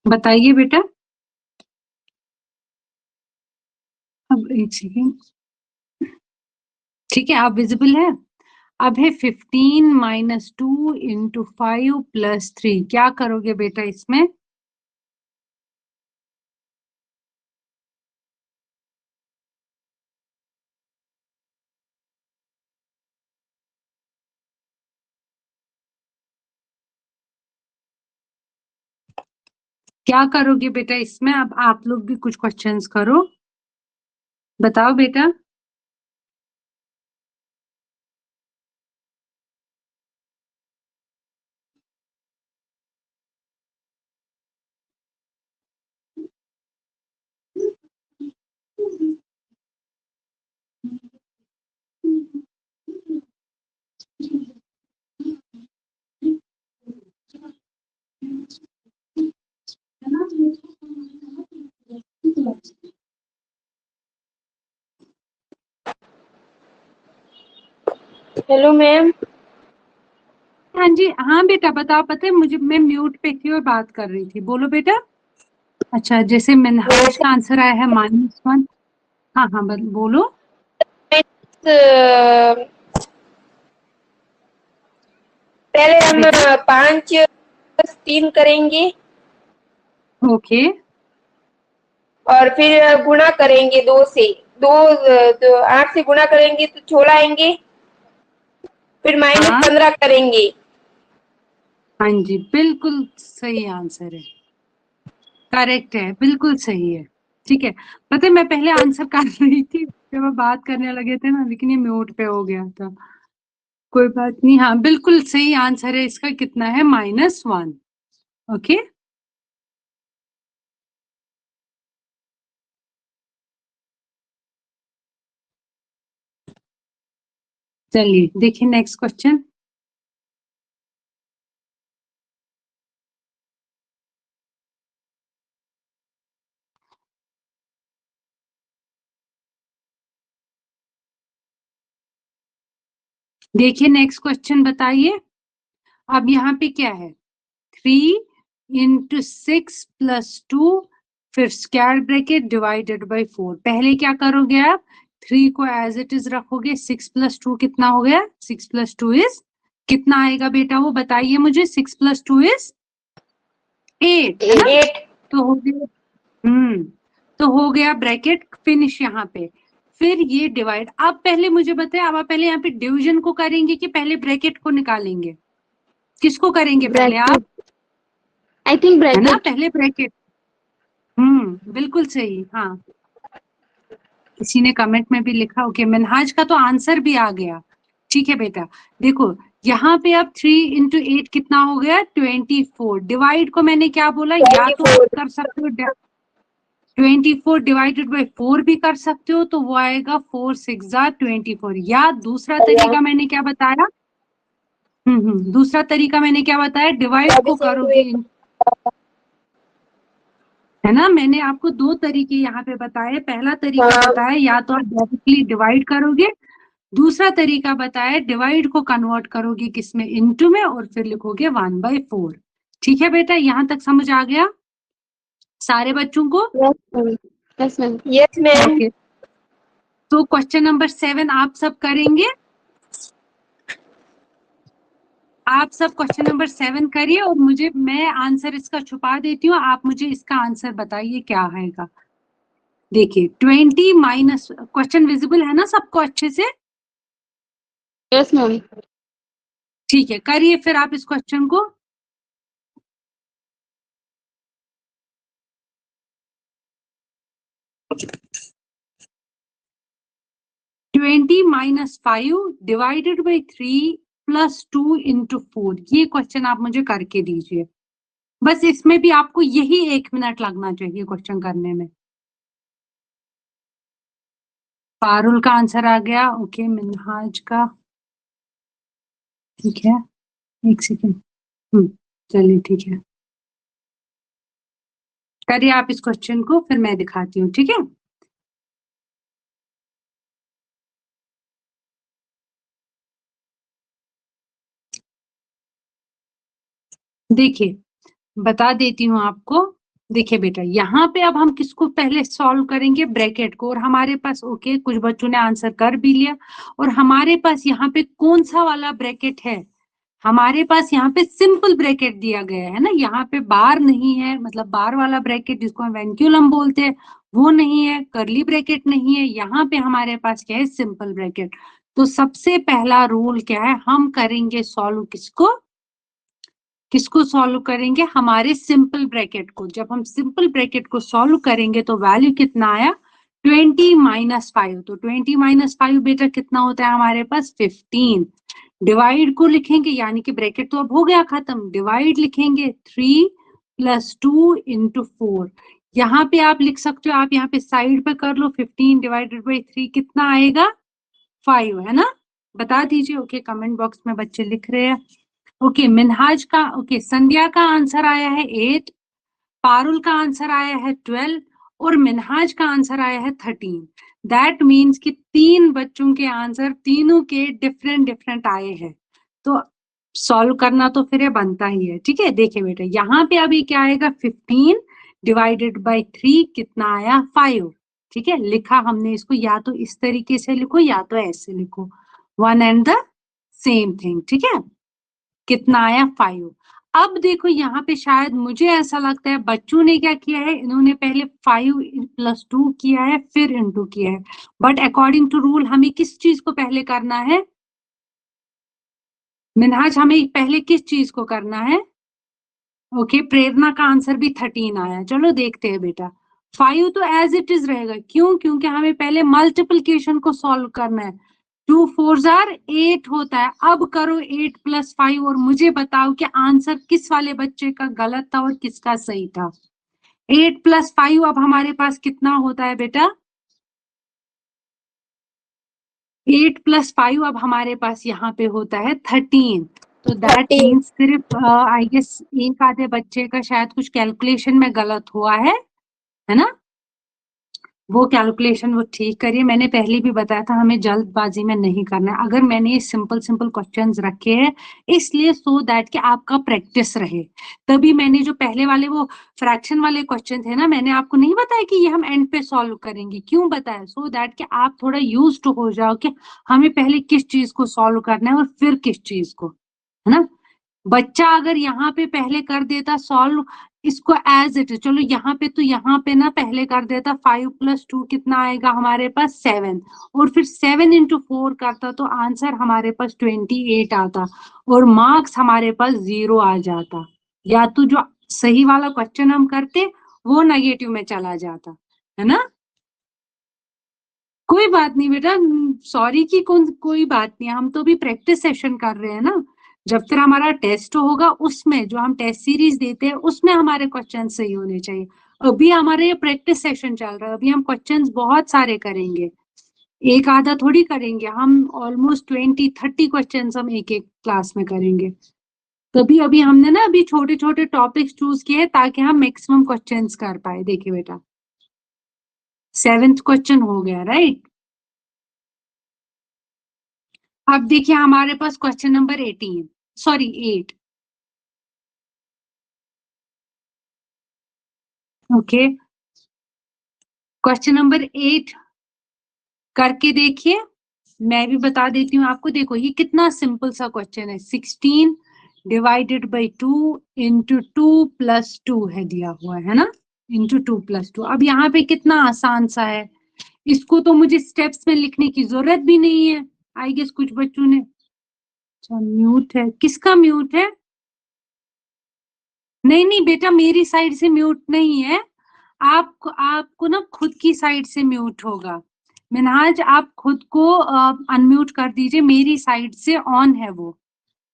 बताइए बेटा। अब एक सेकेंड, ठीक है, आप विजिबल है? अब है 15 माइनस 2 इंटू 5 प्लस 3, क्या करोगे बेटा इसमें? क्या करोगे बेटा इसमें? अब आप लोग भी कुछ क्वेश्चंस करो, बताओ बेटा। Hello ma'am. हाँ जी, हाँ बेटा बताओ। पता है मुझे, मैं म्यूट पे थी और बात कर रही थी, बोलो बेटा। अच्छा, जैसे मिनहाज का आंसर आया है -1। हाँ हाँ बोलो। पहले हम 5 + 3 करेंगे ओके, और फिर गुणा करेंगे 2 से। 8 से गुणा करेंगे तो 16 आएंगे, फिर हाँ -15 करेंगे। हाँ जी, बिल्कुल सही आंसर है, करेक्ट है, बिल्कुल सही है। ठीक है, पता है मैं पहले आंसर कर रही थी जब हम बात करने लगे थे ना, लेकिन ये म्यूट पे हो गया था। कोई बात नहीं, हाँ बिल्कुल सही आंसर है इसका। कितना है? -1। ओके, चलिए देखिए नेक्स्ट क्वेश्चन। देखिए नेक्स्ट क्वेश्चन, बताइए। अब यहाँ पे क्या है? 3 × 6 + 2, फिर स्क्वायर ब्रैकेट डिवाइडेड बाय 4। पहले क्या करोगे आप? 3 को एज इट इज रखोगे। 6 + 2 कितना हो गया? 6 + 2 इज कितना आएगा बेटा? वो बताइए मुझे। 6 + 2 इज 8, है ना? 8। तो हो गया, तो हो गया ब्रैकेट फिनिश यहाँ पे। फिर ये डिवाइड। अब पहले मुझे बताए, अब आप पहले यहाँ पे डिवीजन को करेंगे कि पहले ब्रैकेट को निकालेंगे? किसको करेंगे पहले आप? I think है ना, bracket. पहले ब्रैकेट। बिल्कुल सही। हाँ, किसी ने कमेंट में भी लिखा। ओके, मिनहाज का तो आंसर भी आ गया। ठीक है बेटा, देखो यहाँ पे अब 3 × 8 कितना हो गया? 24। डिवाइड को मैंने क्या बोला? या तो आप कर सकते हो 24 डिवाइडेड बाय 4 भी कर सकते हो, तो वो आएगा 4 × 6 = 24। या दूसरा तरीका मैंने क्या बताया? दूसरा तरीका मैंने क्या बताया? डिवाइड को करोगे, है ना? मैंने आपको 2 तरीके यहाँ पे बताए। पहला तरीका बताया या तो आप डायरेक्टली डिवाइड करोगे, दूसरा तरीका बताया डिवाइड को कन्वर्ट करोगे किसमें? इनटू में, और फिर लिखोगे 1/4। ठीक है बेटा, यहाँ तक समझ आ गया सारे बच्चों को? Yes, ma'am. Yes ma'am. Okay, तो क्वेश्चन नंबर 7 आप सब करेंगे। आप सब क्वेश्चन नंबर 7 करिए और मैं आंसर इसका छुपा देती हूँ। आप मुझे इसका आंसर बताइए क्या आएगा। देखिए 20 माइनस, क्वेश्चन विजिबल है ना सबको अच्छे से? Yes, ma'am. ठीक है, करिए फिर आप इस क्वेश्चन को। Twenty minus 5 divided by 3 plus 2 into 4, ये क्वेश्चन आप मुझे करके दीजिए। बस इसमें भी आपको यही 1 मिनट लगना चाहिए क्वेश्चन करने में। पारुल का आंसर आ गया, ओके। मिनहाज का, ठीक है, एक सेकेंड, चलिए ठीक है, करिए आप इस क्वेश्चन को, फिर मैं दिखाती हूँ, ठीक है। देखिए बता देती हूँ आपको। देखिए बेटा, यहाँ पे अब हम किसको पहले सॉल्व करेंगे, ब्रैकेट को। और हमारे पास ओके, कुछ बच्चों ने आंसर कर भी लिया। और हमारे पास यहाँ पे कौन सा वाला ब्रैकेट है, हमारे पास यहाँ पे सिंपल ब्रैकेट दिया गया है ना, यहाँ पे बार नहीं है, मतलब बार वाला ब्रैकेट जिसको हम वेंक्यूलम बोलते हैं वो नहीं है, करली ब्रैकेट नहीं है, यहाँ पे हमारे पास क्या है, सिंपल ब्रैकेट। तो सबसे पहला रूल क्या है, हम करेंगे सॉल्व किसको, किसको सॉल्व करेंगे, हमारे सिंपल ब्रैकेट को। जब हम सिंपल ब्रैकेट को सॉल्व करेंगे तो वैल्यू कितना आया, 20 माइनस 5। तो 20 माइनस 5 बेटा कितना होता है हमारे पास, 15। डिवाइड को लिखेंगे, यानी कि ब्रैकेट तो अब हो गया खत्म, डिवाइड लिखेंगे 3 प्लस 2 इंटू 4। यहाँ पे आप लिख सकते हो, आप यहाँ पे साइड पे कर लो, 15 डिवाइडेड बाई 3 कितना आएगा, 5, है ना। बता दीजिए, ओके, कमेंट बॉक्स में बच्चे लिख रहे हैं। ओके, मिनहाज का, ओके, संध्या का आंसर आया है 8, पारुल का आंसर आया है 12 और मिनहाज का आंसर आया है 13। दैट मीन्स कि 3 बच्चों के आंसर तीनों के डिफरेंट डिफरेंट आए हैं। तो सॉल्व करना तो फिर ये बनता ही है, ठीक है। देखिए बेटा, यहाँ पे अभी क्या आएगा, 15 डिवाइडेड बाई 3 कितना आया, 5, ठीक है। लिखा हमने इसको, या तो इस तरीके से लिखो या तो ऐसे लिखो, one and the same thing, ठीक है। कितना आया, 5। अब देखो यहाँ पे शायद मुझे ऐसा लगता है बच्चों ने क्या किया है, इन्होंने पहले 5 प्लस 2 किया है फिर इंटू किया है। बट अकॉर्डिंग टू रूल हमें किस चीज को पहले करना है, मिनहाज हमें पहले किस चीज को करना है। ओके, प्रेरणा का आंसर भी 13 आया। चलो देखते हैं बेटा, 5 तो एज इट इज रहेगा, क्यों, क्योंकि हमें पहले मल्टीप्लिकेशन को सॉल्व करना है। 2 4 8 होता है। अब करो 8 प्लस 5 और मुझे बताओ कि आंसर किस वाले बच्चे का गलत था और किसका सही था। 8 प्लस 5 अब हमारे पास कितना होता है बेटा, 8 प्लस 5 अब हमारे पास यहाँ पे होता है 13। तो दैट 13। मीन्स सिर्फ आई गेस एक आधे बच्चे का शायद कुछ कैलकुलेशन में गलत हुआ है ना। वो कैलकुलेशन वो ठीक करिए। मैंने पहले भी बताया था हमें जल्दबाजी में नहीं करना है। अगर मैंने ये सिंपल सिंपल क्वेश्चंस रखे हैं इसलिए सो दैट कि आपका प्रैक्टिस रहे। तभी मैंने जो पहले वाले वो फ्रैक्शन वाले क्वेश्चन थे ना, मैंने आपको नहीं बताया कि ये हम एंड पे सॉल्व करेंगे। क्यों बताया, सो दैट कि आप थोड़ा यूज्ड हो जाओ कि हमें पहले किस चीज को सॉल्व करना है और फिर किस चीज को, है ना। बच्चा अगर यहाँ पे पहले कर देता सॉल्व इसको एज इट इज, चलो यहाँ पे तो यहाँ पे ना पहले कर देता 5 प्लस 2 कितना आएगा हमारे पास 7 और फिर 7 इंटू 4 करता तो आंसर हमारे पास 28 आता और मार्क्स हमारे पास 0 आ जाता। या तो जो सही वाला क्वेश्चन हम करते वो नेगेटिव में चला जाता, है ना। कोई बात नहीं बेटा, सॉरी की कोई बात नहीं, हम तो भी प्रैक्टिस सेशन कर रहे हैं ना। जब फिर हमारा टेस्ट होगा उसमें जो हम टेस्ट सीरीज देते हैं उसमें हमारे क्वेश्चन सही होने चाहिए। अभी हमारे ये प्रैक्टिस सेशन चल रहा है, अभी हम क्वेश्चंस बहुत सारे करेंगे, एक आधा थोड़ी करेंगे हम, ऑलमोस्ट 20-30 क्वेश्चंस हम एक एक क्लास में करेंगे। तभी अभी हमने ना अभी छोटे छोटे टॉपिक्स चूज किए ताकि हम मैक्सिमम क्वेश्चंस कर पाए। देखिए बेटा 7th क्वेश्चन हो गया, राइट। अब देखिए हमारे पास question number 18, sorry 8, okay. Question number 8 करके देखिए, मैं भी बता देती हूँ आपको। देखो ये कितना सिंपल सा क्वेश्चन है, 16 डिवाइडेड बाई 2 इंटू 2 प्लस 2 है दिया हुआ है ना, इंटू 2 प्लस 2। अब यहाँ पे कितना आसान सा है, इसको तो मुझे स्टेप्स में लिखने की जरूरत भी नहीं है। आई गेस कुछ बच्चों ने अच्छा म्यूट है, किसका म्यूट है? नहीं नहीं बेटा, मेरी साइड से म्यूट नहीं है, आपको ना खुद की साइड से म्यूट होगा। मिनहाज आप खुद को अनम्यूट कर दीजिए, मेरी साइड से ऑन है वो,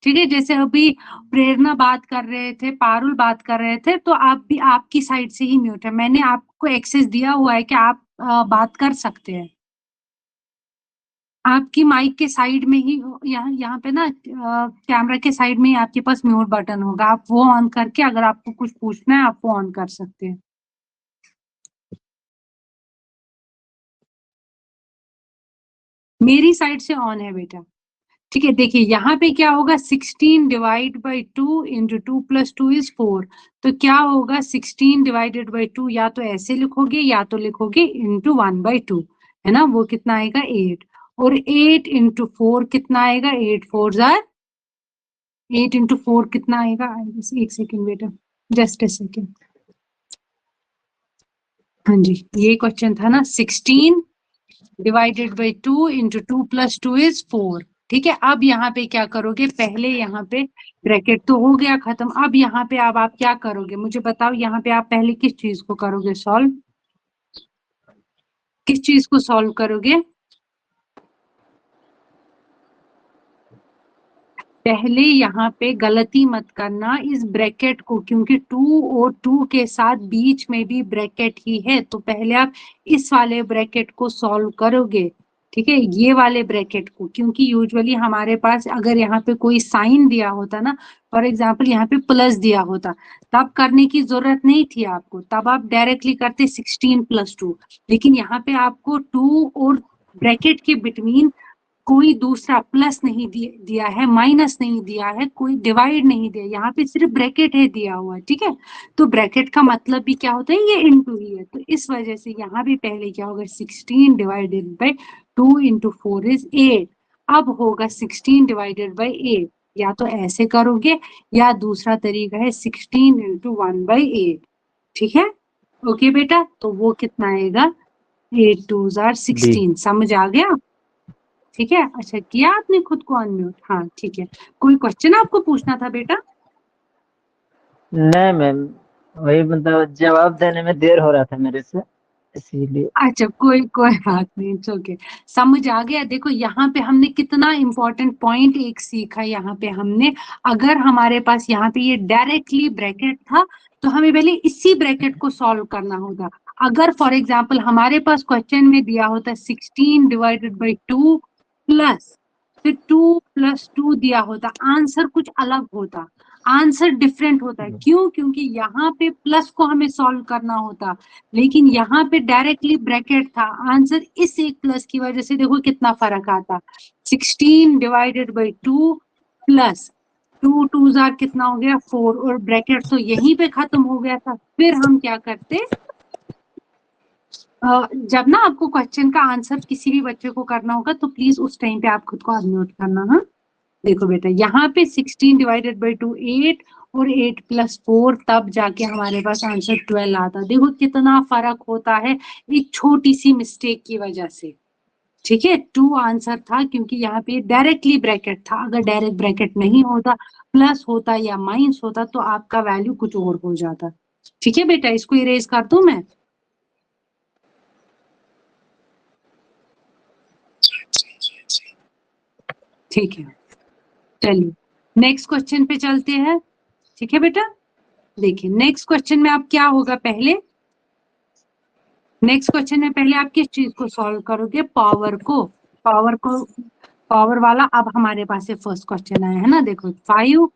ठीक है। जैसे अभी प्रेरणा बात कर रहे थे, पारुल बात कर रहे थे, तो आप भी आपकी साइड से ही म्यूट है, मैंने आपको एक्सेस दिया हुआ है कि आप बात कर सकते हैं। आपकी माइक के साइड में ही यहाँ पे ना कैमरा के साइड में ही आपके पास म्यूट बटन होगा, आप वो ऑन करके अगर आपको कुछ पूछना है आप वो ऑन कर सकते हैं। मेरी साइड से ऑन है बेटा, ठीक है। देखिए यहाँ पे क्या होगा, 16 divide by 2 into 2 plus 2 is 4, तो क्या होगा 16 डिवाइडेड बाई 2, या तो ऐसे लिखोगे या तो लिखोगे इंटू 1/2, है ना, वो कितना आएगा 8, और 8 इंटू 4 कितना आएगा, 8 4 जार 8 इंटू 4 कितना आएगा, एक सेकेंड बेटा, जस्ट अ सेकेंड। हाँ जी, ये क्वेश्चन था ना, 16 divided by 2 into 2 plus 2 is 4, ठीक है। अब यहाँ पे क्या करोगे, पहले यहाँ पे ब्रैकेट तो हो गया खत्म, अब यहाँ पे अब आप क्या करोगे मुझे बताओ, यहाँ पे आप पहले किस चीज को करोगे सॉल्व, किस चीज को सॉल्व करोगे? पहले यहाँ पे गलती मत करना इस ब्रैकेट को, क्योंकि 2 और 2 के साथ बीच में भी ब्रैकेट ही है, तो पहले आप इस वाले ब्रैकेट को सॉल्व करोगे, ठीक है, ये वाले ब्रैकेट को, क्योंकि यूजुअली हमारे पास अगर यहाँ पे कोई साइन दिया होता ना, फॉर एग्जांपल यहाँ पे प्लस दिया होता, तब करने की जरूरत नहीं थी आपको, तब आप डायरेक्टली करते 16 + 2, लेकिन यहाँ पे आपको 2 और ब्रैकेट के बिटवीन कोई दूसरा प्लस नहीं दिया है, माइनस नहीं दिया है, कोई डिवाइड नहीं दिया, यहाँ पे सिर्फ ब्रैकेट है दिया हुआ, ठीक है। तो ब्रैकेट का मतलब भी क्या होता है, ये इनटू ही है, तो इस वजह से यहाँ भी पहले क्या होगा, 16 डिवाइडेड बाई 2 इंटू 4 इज 8, अब होगा 16 डिवाइडेड बाई 8, या तो ऐसे करोगे या दूसरा तरीका है 16 इंटू 1/8, ठीक है। ओके बेटा, तो वो कितना आएगा, 8 2 जार 16, समझ आ गया, ठीक है। अच्छा किया आपने खुद को अनम्यूट, हाँ ठीक है। कोई क्वेश्चन आपको पूछना था बेटा? नहीं मैम, वही मतलब जवाब देने में देर हो रहा था मेरे से, इसीलिए। अच्छा कोई कोई बात नहीं, इट्स ओके, समझ आ गया। देखो यहाँ पे हमने कितना इंपॉर्टेंट पॉइंट एक सीखा, यहाँ पे हमने, अगर हमारे पास यहाँ पे ये डायरेक्टली ब्रैकेट था तो हमें पहले इसी ब्रैकेट को सॉल्व करना होगा। अगर फॉर एग्जाम्पल हमारे पास क्वेश्चन में दिया होता 16 डिवाइडेड बाई 2 प्लस फिर 2 + 2 दिया होता, आंसर कुछ अलग होता, आंसर डिफरेंट होता है। क्यों? क्योंकि यहाँ पे प्लस को हमें सॉल्व करना होता, लेकिन यहाँ पे डायरेक्टली ब्रैकेट था, आंसर इस एक प्लस की वजह से देखो कितना फर्क आता। 16 डिवाइडेड बाई 2 प्लस 2 2 जार कितना हो गया 4, और ब्रैकेट तो यहीं पे खत्म हो गया था। फिर हम क्या करते, जब ना आपको क्वेश्चन का आंसर किसी भी बच्चे को करना होगा तो प्लीज उस टाइम पे आप खुद को अनम्यूट करना। हाँ देखो बेटा, यहाँ पे 16 डिवाइडेड बाई 2 8, और 8 + 4, तब जाके हमारे पास आंसर 12 आता। देखो कितना फर्क होता है एक छोटी सी मिस्टेक की वजह से, ठीक है। 2 आंसर था क्योंकि यहाँ पे डायरेक्टली ब्रैकेट था, अगर डायरेक्ट ब्रैकेट नहीं होता, प्लस होता या माइनस होता, तो आपका वैल्यू कुछ और हो जाता, ठीक है बेटा। इसको इरेज कर दूं मैं, ठीक है। चलिए नेक्स्ट क्वेश्चन पे चलते हैं, ठीक है बेटा। देखिए नेक्स्ट क्वेश्चन में आप क्या होगा, पहले नेक्स्ट क्वेश्चन में पहले आप किस चीज को सॉल्व करोगे, पावर वाला। अब हमारे पास फर्स्ट क्वेश्चन आया है ना, देखो 5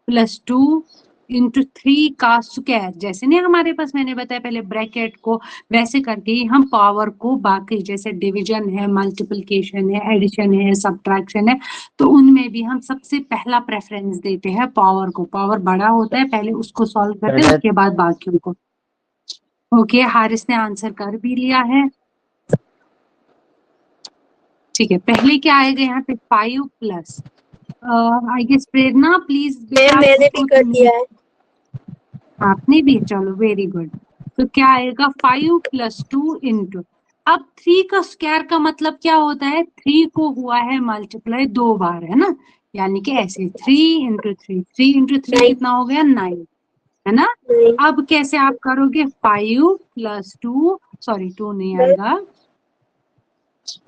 + 2 इंटू 3 का स्क्वायर, जैसे नहीं हमारे पास मैंने बताया पहले ब्रैकेट को, वैसे करके ही हम पावर को बाकी जैसे डिवीजन है, मल्टीप्लिकेशन है, एडिशन है, सब्ट्रैक्शन है, तो उनमें भी हम सबसे पहला प्रेफरेंस देते हैं पावर को, पावर बड़ा होता है पहले उसको सॉल्व करते हैं, उसके बाद बाकियों को। ओके हारिस ने आंसर कर भी लिया है, ठीक है। पहले क्या आएगा यहाँ पे 5 plus, I guess Prerna please, मैंने भी कर दिया है। आपने भी, चलो वेरी गुड। तो क्या आएगा 5 + 2 इंटू, अब 3 का स्क्वायर का मतलब क्या होता है, 3 को हुआ है मल्टीप्लाई 2 बार, है ना, यानी कि ऐसे 3 into 3 कितना हो गया 9, है ना। अब कैसे आप करोगे 5 + 2, सॉरी 2 नहीं आएगा,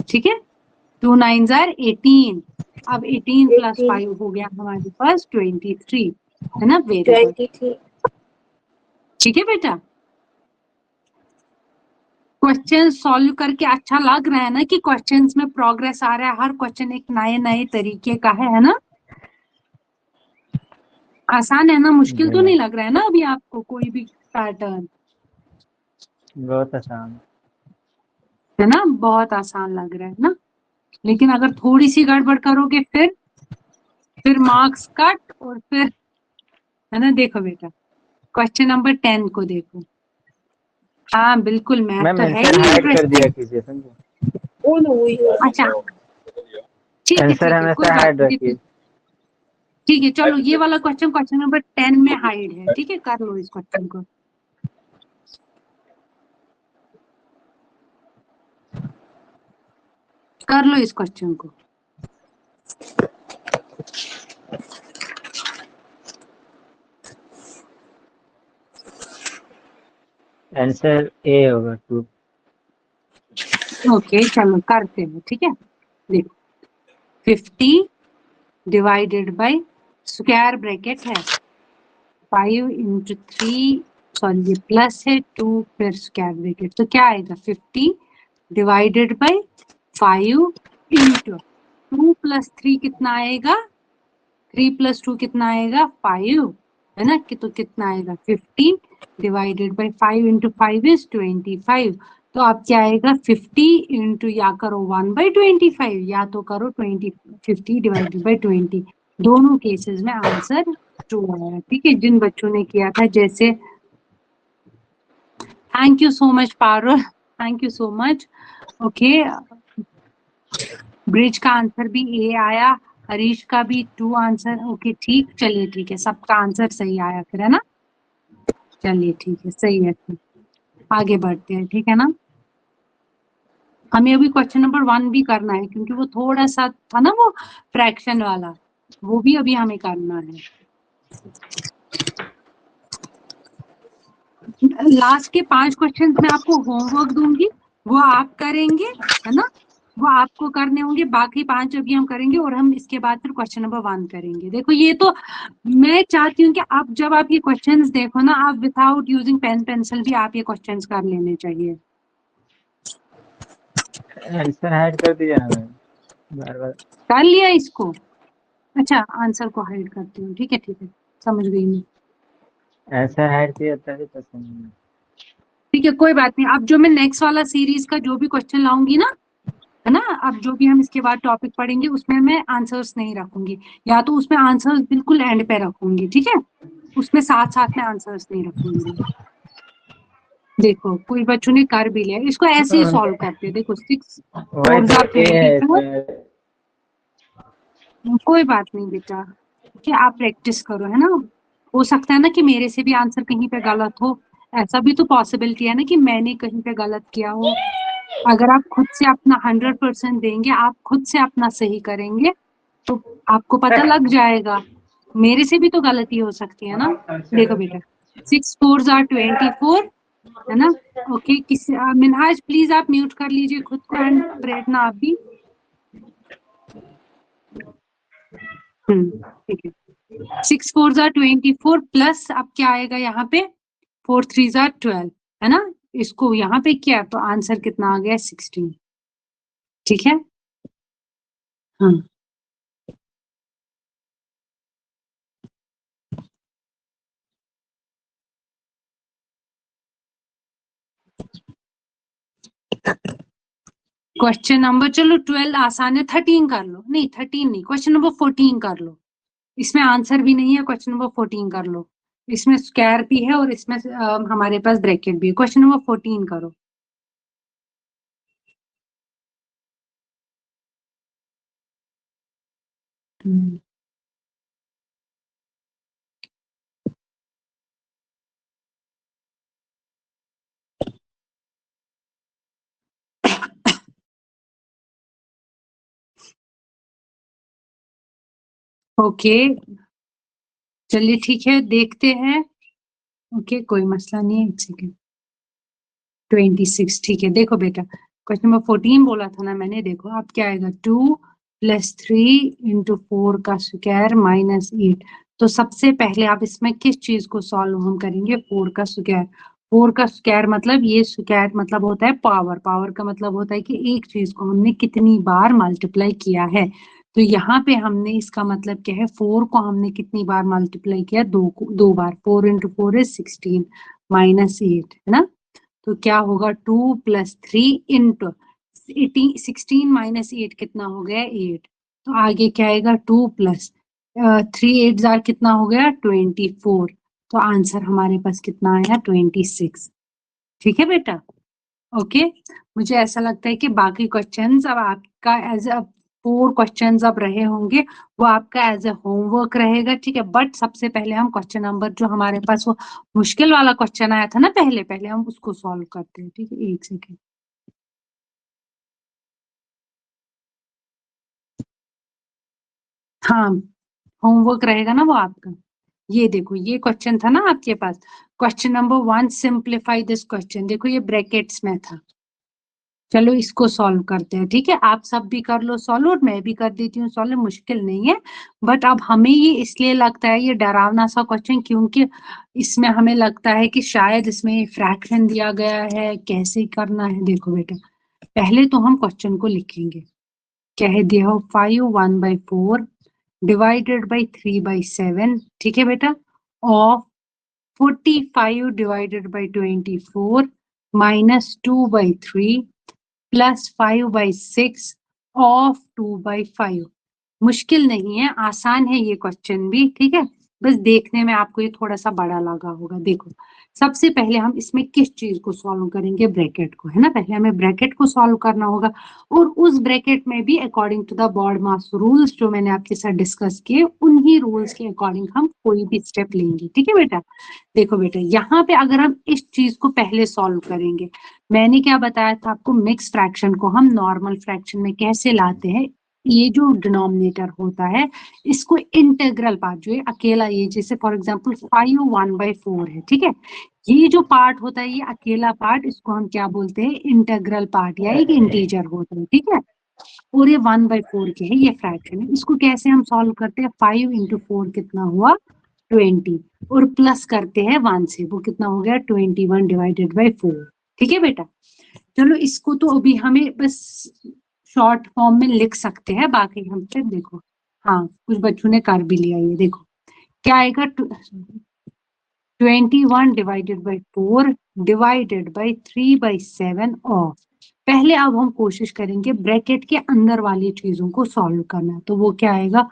ठीक है, 2 9s are 18। अब 18 + 5 हो गया हमारे पास 23, है ना। Very good, 23। ठीक है बेटा। क्वेश्चन सॉल्व करके अच्छा लग रहा है ना कि क्वेश्चंस में प्रोग्रेस आ रहा है, हर क्वेश्चन एक नए नए तरीके का है ना। आसान है ना, मुश्किल तो जी, नहीं लग रहा है ना अभी आपको कोई भी पैटर्न, बहुत आसान। है ना, बहुत आसान लग रहा है ना। लेकिन अगर थोड़ी सी गड़बड़ करोगे फिर मार्क्स कट, और फिर, है ना। देखो बेटा क्वेश्चन नंबर 10 को देखो। हाँ बिल्कुल, मैथ मैम तो है आंसर ही हाइड कर दिया इंटरेस्टिंग। कीजिए, समझे। अच्छा आंसर ठीक है, कोई हमेशा बात हाइड नहीं। रखिए। देखो ठीक है, चलो ये वाला क्वेश्चन नंबर 10 में हाइड है, ठीक है, कर लो इस क्वेश्चन को। कर लो इस क्वेश्चन को। आंसर ए होगा 2। ओके चलो करते हैं, ठीक है। देखो 50 डिवाइडेड बाय, स्क्वायर ब्रैकेट है 5 into 3, सॉरी ये प्लस है 2 फिर स्क्वायर ब्रैकेट, तो क्या आएगा 50 डिवाइडेड बाय 5 into 2 + 3 कितना आएगा, 3 + 2 कितना आएगा 5, है ना, कि तो कितना आएगा 15 डिवाइडेड बाय 5 into 5 is 25। तो अब क्या आएगा 50 into, या करो 1/25 या तो करो 50 डिवाइडेड बाय 20। दोनों केसेस में आंसर ट्रू आएगा, ठीक है, जिन बच्चों ने किया था जैसे। Thank you so much Parul, thank you so much. Okay, bridge का आंसर भी ए आया, हरीश का भी 2 आंसर। ओके ठीक, चलिए ठीक है, सबका आंसर सही आया फिर, है ना। चलिए ठीक है, सही है, फिर आगे बढ़ते हैं, ठीक है ना। हमें अभी क्वेश्चन नंबर 1 भी करना है क्योंकि वो थोड़ा सा था ना, वो फ्रैक्शन वाला, वो भी अभी हमें करना है। लास्ट के 5 क्वेश्चन मैं आपको होमवर्क दूंगी, वो आप करेंगे, है ना, वो आपको करने होंगे, बाकी 5 अभी हम करेंगे और हम इसके बाद फिर क्वेश्चन नंबर 1 करेंगे। देखो ये तो मैं चाहती हूँ कि आप जब आप ये क्वेश्चंस देखो ना, आप विदाउट यूजिंग पेन पेंसिल भी आप ये क्वेश्चंस कर लेने चाहिए। आंसर हाइड कर दिया ना मैम, बार बार। कर लिया इसको, अच्छा आंसर को हाइड करती हूँ, ठीक है, समझ गई मैं। आंसर हाइड किया तभी तो समझ। ठीक है कोई बात नहीं, अब जो मैं नेक्स्ट वाला सीरीज का जो भी क्वेश्चन लाऊंगी ना, है ना, अब जो भी हम इसके बाद टॉपिक पढ़ेंगे उसमें मैं आंसर्स नहीं रखूंगी, या तो उसमें आंसर्स बिल्कुल एंड पे रखूंगी, ठीक है, उसमें साथ साथ में आंसर्स नहीं रखूंगी। देखो कोई बच्चों ने कर भी लिया, इसको ऐसे ही सॉल्व करते हैं। देखो 6 वही 4 तो ए है 24, इसमें। कोई बात नहीं बेटा, कि आप प्रैक्टिस करो, है ना। हो सकता है ना कि मेरे से भी आंसर कहीं पे गलत हो, ऐसा भी तो पॉसिबिलिटी है ना कि मैंने कहीं पे गलत किया हो। अगर आप खुद से अपना 100% देंगे, आप खुद से अपना सही करेंगे, तो आपको पता लग जाएगा। मेरे से भी तो गलती हो सकती है ना। देखो बेटा 6 4s are 24, है ना। ओके, किसी मिनहाज प्लीज आप म्यूट कर लीजिए खुद को, एंड प्रेरणा आप भी। ठीक है, 6 4s are 24 प्लस अब क्या आएगा यहाँ पे 4 3s are 12, है ना। इसको यहाँ पे किया तो आंसर कितना आ गया 16, ठीक है। हाँ क्वेश्चन नंबर, चलो 12 आसान है, 13 कर लो, नहीं 13 नहीं, क्वेश्चन नंबर 14 कर लो। इसमें आंसर भी नहीं है, क्वेश्चन नंबर 14 कर लो। इसमें स्क्वायर भी है और इसमें हमारे पास ब्रैकेट भी है। क्वेश्चन नंबर 14 करो। ओके चलिए ठीक है, देखते हैं। ओके कोई मसला नहीं है, एक सेकेंड। 26 ठीक है। देखो बेटा, क्वेश्चन नंबर 14 बोला था ना मैंने, देखो अब क्या आएगा, 2 + 3 × 4 का स्क्वायर -8। तो सबसे पहले आप इसमें किस चीज को सॉल्व हम करेंगे, 4 का स्क्वायर। 4 का स्क्वायर मतलब, ये स्क्वायर मतलब होता है पावर, पावर का मतलब होता है कि एक चीज को हमने कितनी बार मल्टीप्लाई किया है। तो यहाँ पे हमने, इसका मतलब क्या है, 4 को हमने कितनी बार मल्टीप्लाई किया, दो बार। 4 × 4 = 16 -8 है ना। तो क्या होगा, 2 + 3 इंटू 16 -8 कितना हो गया, 8। तो आगे क्या आएगा, 2 + 3 8 जार कितना हो गया, 24। तो आंसर हमारे पास कितना आया, 26। ठीक है बेटा। ओके मुझे ऐसा लगता है कि बाकी क्वेश्चंस अब आपका एज अ 4 क्वेश्चंस अब रहे होंगे, वो आपका एज अ होमवर्क रहेगा। ठीक है, बट सबसे पहले हम क्वेश्चन नंबर जो हमारे पास वो मुश्किल वाला क्वेश्चन आया था ना, पहले पहले हम उसको सॉल्व करते हैं। ठीक है, एक सेकेंड। हाँ होमवर्क रहेगा ना वो आपका। ये देखो, ये क्वेश्चन था ना आपके पास, question number 1, simplify this question. देखो ये ब्रैकेट्स में था। चलो इसको सॉल्व करते हैं। ठीक है, आप सब भी कर लो सॉल्व और मैं भी कर देती हूँ सॉल्व, मुश्किल नहीं है। बट अब हमें ये इसलिए लगता है ये डरावना सा क्वेश्चन, क्योंकि इसमें हमें लगता है कि शायद इसमें फ्रैक्शन दिया गया है, कैसे करना है। देखो बेटा, पहले तो हम क्वेश्चन को लिखेंगे। कह दिया हो 5 1/4 डिवाइडेड बाई 3/7। ठीक है बेटा, ऑफ 45 डिवाइडेड बाई 24 -2/3 + 5/6 ऑफ 2/5। मुश्किल नहीं है, आसान है ये क्वेश्चन भी। ठीक है, बस देखने में आपको ये थोड़ा सा बड़ा लगा होगा। देखो सबसे पहले हम इसमें किस चीज को सॉल्व करेंगे, ब्रैकेट को, है ना। पहले हमें ब्रैकेट को सॉल्व करना होगा, और उस ब्रैकेट में भी according to the BODMAS rules जो मैंने आपके साथ डिस्कस किए, उन्हीं रूल्स के अकॉर्डिंग हम कोई भी स्टेप लेंगे। ठीक है बेटा। देखो बेटा, यहाँ पे अगर हम इस चीज को पहले सॉल्व करेंगे, मैंने क्या बताया था आपको, मिक्स फ्रैक्शन को हम नॉर्मल फ्रैक्शन में कैसे लाते हैं। ये जो डिनोमिनेटर होता है, इसको इंटीग्रल पार्ट, जो है अकेला, ये जैसे फॉर एग्जांपल 5 1/4 है। ठीक है, ये जो पार्ट होता है, ये अकेला पार्ट, इसको हम क्या बोलते हैं, इंटीग्रल पार्ट, या एक इंटीजर होता है। ठीक है, और ये 1/4 के है, ये फ्रैक्शन है। इसको कैसे हम सॉल्व करते हैं, 5 × 4 कितना हुआ, 20, और प्लस करते हैं 1 से, वो कितना हो गया, 21 डिवाइडेड बाई 4। ठीक है बेटा, चलो इसको तो अभी हमें बस शॉर्ट फॉर्म में लिख सकते हैं, बाकी हम फिर देखो। हाँ कुछ बच्चों ने कर भी लिया, ये देखो क्या आएगा, 21 divided by 4 divided by 3/7 of. पहले अब हम कोशिश करेंगे ब्रैकेट के अंदर वाली चीजों को सॉल्व करना। तो वो क्या आएगा,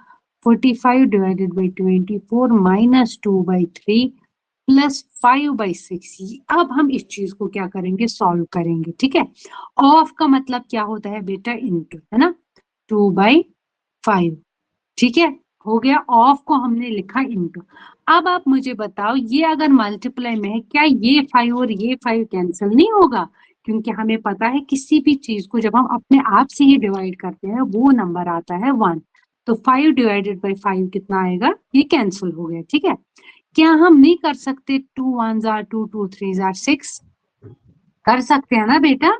45 डिवाइडेड बाई 24 -2/3 + 5/6। अब हम इस चीज को क्या करेंगे, सॉल्व करेंगे। ठीक है, ऑफ का मतलब क्या होता है बेटा, इंटू, है ना, 2/5। ठीक है, हो गया, ऑफ को हमने लिखा इंटू। अब आप मुझे बताओ, ये अगर मल्टीप्लाई में है, क्या ये 5 और ये 5 कैंसिल नहीं होगा, क्योंकि हमें पता है किसी भी चीज को जब हम अपने आप से ही डिवाइड करते हैं, वो नंबर आता है 1। तो 5 डिवाइडेड बाई 5 कितना आएगा, ये कैंसिल हो गया। ठीक है, क्या हम नहीं कर सकते, 2 1s are 2 2 3s are 6, कर सकते हैं ना बेटा।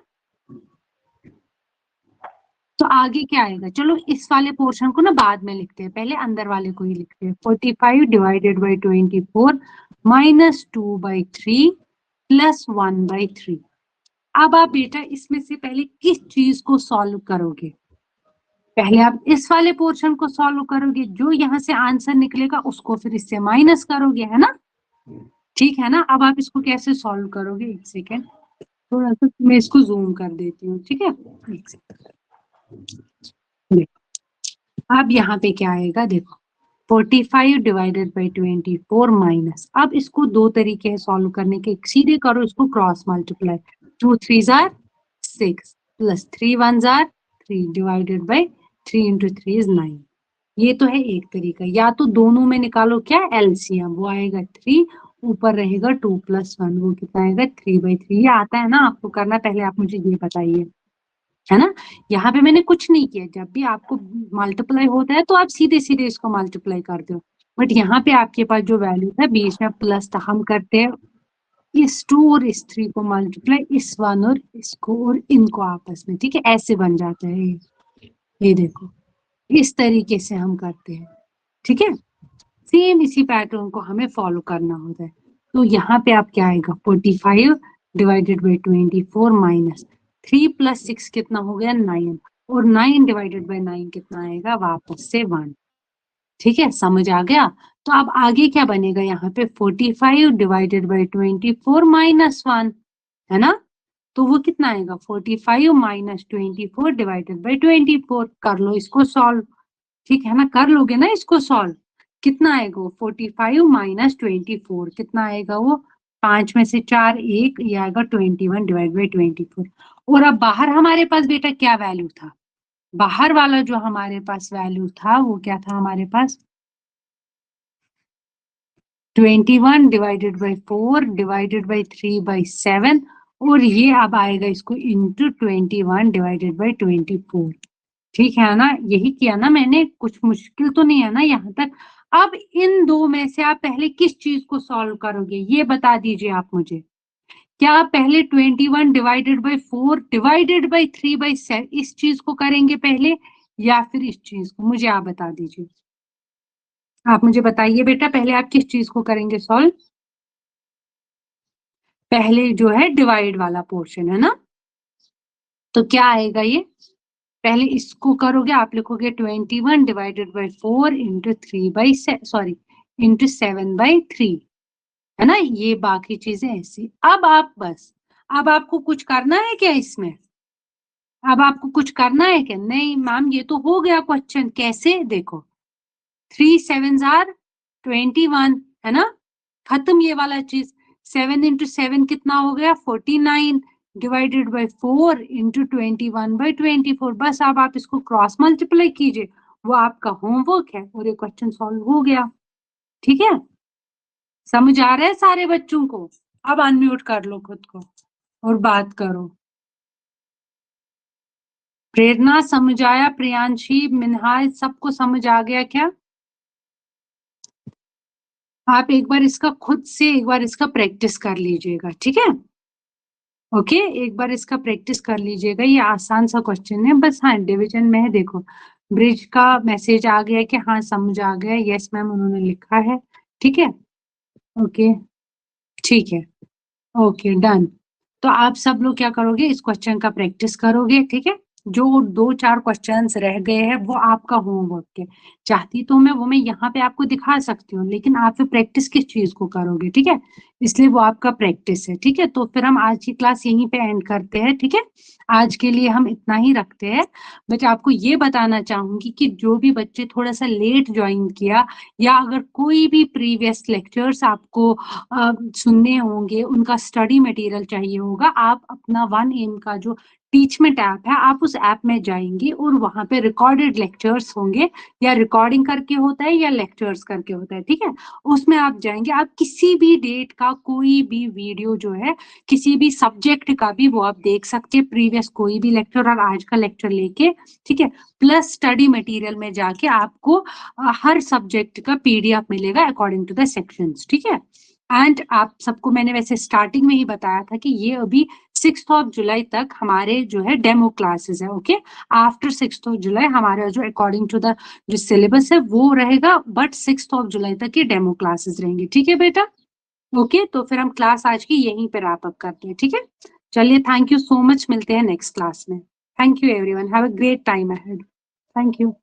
तो आगे क्या आएगा, चलो इस वाले पोर्शन को ना बाद में लिखते हैं, पहले अंदर वाले को ही लिखते हैं। 45 डिवाइडेड बाई 24 -2/3 + 1/3। अब आप बेटा इसमें से पहले किस चीज को सॉल्व करोगे, पहले आप इस वाले पोर्शन को सॉल्व करोगे, जो यहाँ से आंसर निकलेगा उसको फिर इससे माइनस करोगे, है ना। ठीक है ना, अब आप इसको कैसे सॉल्व करोगे, एक सेकेंड, थोड़ा सा मैं इसको जूम कर देती हूँ। ठीक है, एक सेकेंड। अब यहाँ पे क्या आएगा, देखो 45 डिवाइडेड बाई 24 माइनस, अब इसको दो तरीके हैं सॉल्व करने के, सीधे करो इसको cross multiply, 2 3s are 6 + 3 1s are 3 divided by 3 × 3 is 9। ये तो है एक तरीका, या तो दोनों में निकालो क्या, एलसीएम, वो आएगा 3, ऊपर रहेगा 2 + 1, वो कितना आएगा 3/3। ये आता है ना आपको करना, पहले आप मुझे ये बताइए। है ना। यहाँ पे मैंने कुछ नहीं किया, जब भी आपको मल्टीप्लाई होता है तो आप सीधे सीधे इसको मल्टीप्लाई कर दो, बट यहाँ पे आपके पास जो वैल्यू था बीच में प्लस था, हम करते हैं इस 2 और इस 3 को मल्टीप्लाई, इस 1 और इसको और इनको आपस में, ठीक है, ऐसे बन जाता है ये देखो, इस तरीके से हम करते हैं, ठीक है। सेम इसी पैटर्न को हमें फॉलो करना होता है। तो यहाँ पे आप क्या आएगा 45 डिवाइडेड बाई 24 माइनस 3 प्लस 6 कितना हो गया 9, और 9 डिवाइडेड बाई 9 कितना आएगा वापस से 1, ठीक है, समझ आ गया। तो अब आगे क्या बनेगा यहाँ पे 45 डिवाइडेड बाई 24 माइनस 1, है ना, तो वो कितना आएगा 45 माइनस 24 डिवाइडेड बाई 24, कर लो इसको सॉल्व, ठीक है ना, कर लोगे ना इसको सॉल्व, कितना आएगा वो 45 माइनस 24 कितना आएगा वो 5 में से 4 1, ये आएगा 21 डिवाइड बाई 24। और अब बाहर हमारे पास बेटा क्या वैल्यू था, बाहर वाला जो हमारे पास वैल्यू था वो क्या था हमारे पास 21 divided by 4 divided by 3 by 7, और ये अब आएगा इसको इंटू 21 डिवाइडेड बाई 24, ठीक है ना, यही किया ना मैंने, कुछ मुश्किल तो नहीं है ना यहाँ तक। अब इन दो में से आप पहले किस चीज को सॉल्व करोगे ये बता दीजिए आप मुझे, क्या आप पहले 21 divided by 4 divided by 3 by 7 इस चीज को करेंगे पहले, या फिर इस चीज को, मुझे आप बता दीजिए, आप मुझे बताइए बेटा पहले आप किस चीज को करेंगे सॉल्व, पहले जो है डिवाइड वाला पोर्शन है ना, तो क्या आएगा ये, पहले इसको करोगे, आप लिखोगे 21 divided by 4 into 3 by sorry into 7 by 3, है ना, ये बाकी चीजें ऐसी। अब आप बस, अब आपको कुछ करना है क्या इसमें, अब आपको कुछ करना है क्या, नहीं मैम ये तो हो गया क्वेश्चन, कैसे देखो 3 7s आर 21, है ना, खत्म ये वाला चीज, 7 इंटू 7 कितना हो गया 49 डिवाइडेड बाई 4 इंटू 21 बाई 24, बस अब आप इसको क्रॉस मल्टीप्लाई कीजिए, वो आपका होमवर्क है और ये क्वेश्चन सॉल्व हो गया, ठीक है, समझ आ रहा है सारे बच्चों को। अब अनम्यूट कर लो खुद को और बात करो। प्रेरणा समझ आया, प्रियांशी मिनहाज सबको समझ आ गया क्या, आप एक बार इसका खुद से एक बार इसका प्रैक्टिस कर लीजिएगा, ठीक है, ओके, एक बार इसका प्रैक्टिस कर लीजिएगा, ये आसान सा क्वेश्चन है बस, हाँ डिवीजन में है, देखो ब्रिज का मैसेज आ गया कि हाँ समझ आ गया, यस मैम उन्होंने लिखा है, ठीक है, ओके ठीक है, ओके डन। तो आप सब लोग क्या करोगे, इस क्वेश्चन का प्रैक्टिस करोगे, ठीक है, जो 2-4 क्वेश्चंस रह गए हैं वो आपका होमवर्क है, चाहती तो मैं वो मैं यहाँ पे आपको दिखा सकती हूँ, लेकिन आप फिर प्रैक्टिस किस चीज को करोगे, ठीक है, इसलिए वो आपका प्रैक्टिस है, ठीक है। तो फिर हम आज की क्लास यहीं पे एंड करते हैं, ठीक है, आज के लिए हम इतना ही रखते हैं। बट आपको ये बताना चाहूंगी कि जो भी बच्चे थोड़ा सा लेट ज्वाइन किया, या अगर कोई भी प्रीवियस लेक्चर्स आपको सुनने होंगे, उनका स्टडी मटेरियल चाहिए होगा, आप अपना 1AM का जो टीचमेंट ऐप है आप उस ऐप में जाएंगे और वहां पे रिकॉर्डेड लेक्चर्स होंगे, या रिकॉर्डिंग करके होता है या लेक्चर्स करके होता है, ठीक है, उसमें आप जाएंगे, आप किसी भी डेट का कोई भी वीडियो जो है किसी भी सब्जेक्ट का भी वो आप देख सकते हैं, प्रीवियस कोई भी लेक्चर और आज का लेक्चर लेके, ठीक है, प्लस स्टडी मटेरियल में जाके आपको हर सब्जेक्ट का PDF मिलेगा अकॉर्डिंग टू द सेक्शंस, ठीक है। एंड आप सबको मैंने वैसे स्टार्टिंग में ही बताया था कि ये अभी 6 जुलाई तक हमारे जो है डेमो क्लासेस है, ओके, आफ्टर 6 जुलाई हमारा जो अकॉर्डिंग टू द जो सिलेबस है वो रहेगा, बट 6 जुलाई तक ये डेमो क्लासेस रहेंगे, ठीक है बेटा, ओके। तो फिर हम क्लास आज की यहीं पे रैप अप करते हैं, ठीक है, चलिए थैंक यू सो मच, मिलते हैं नेक्स्ट क्लास में, thank you everyone, have a great time ahead, thank you.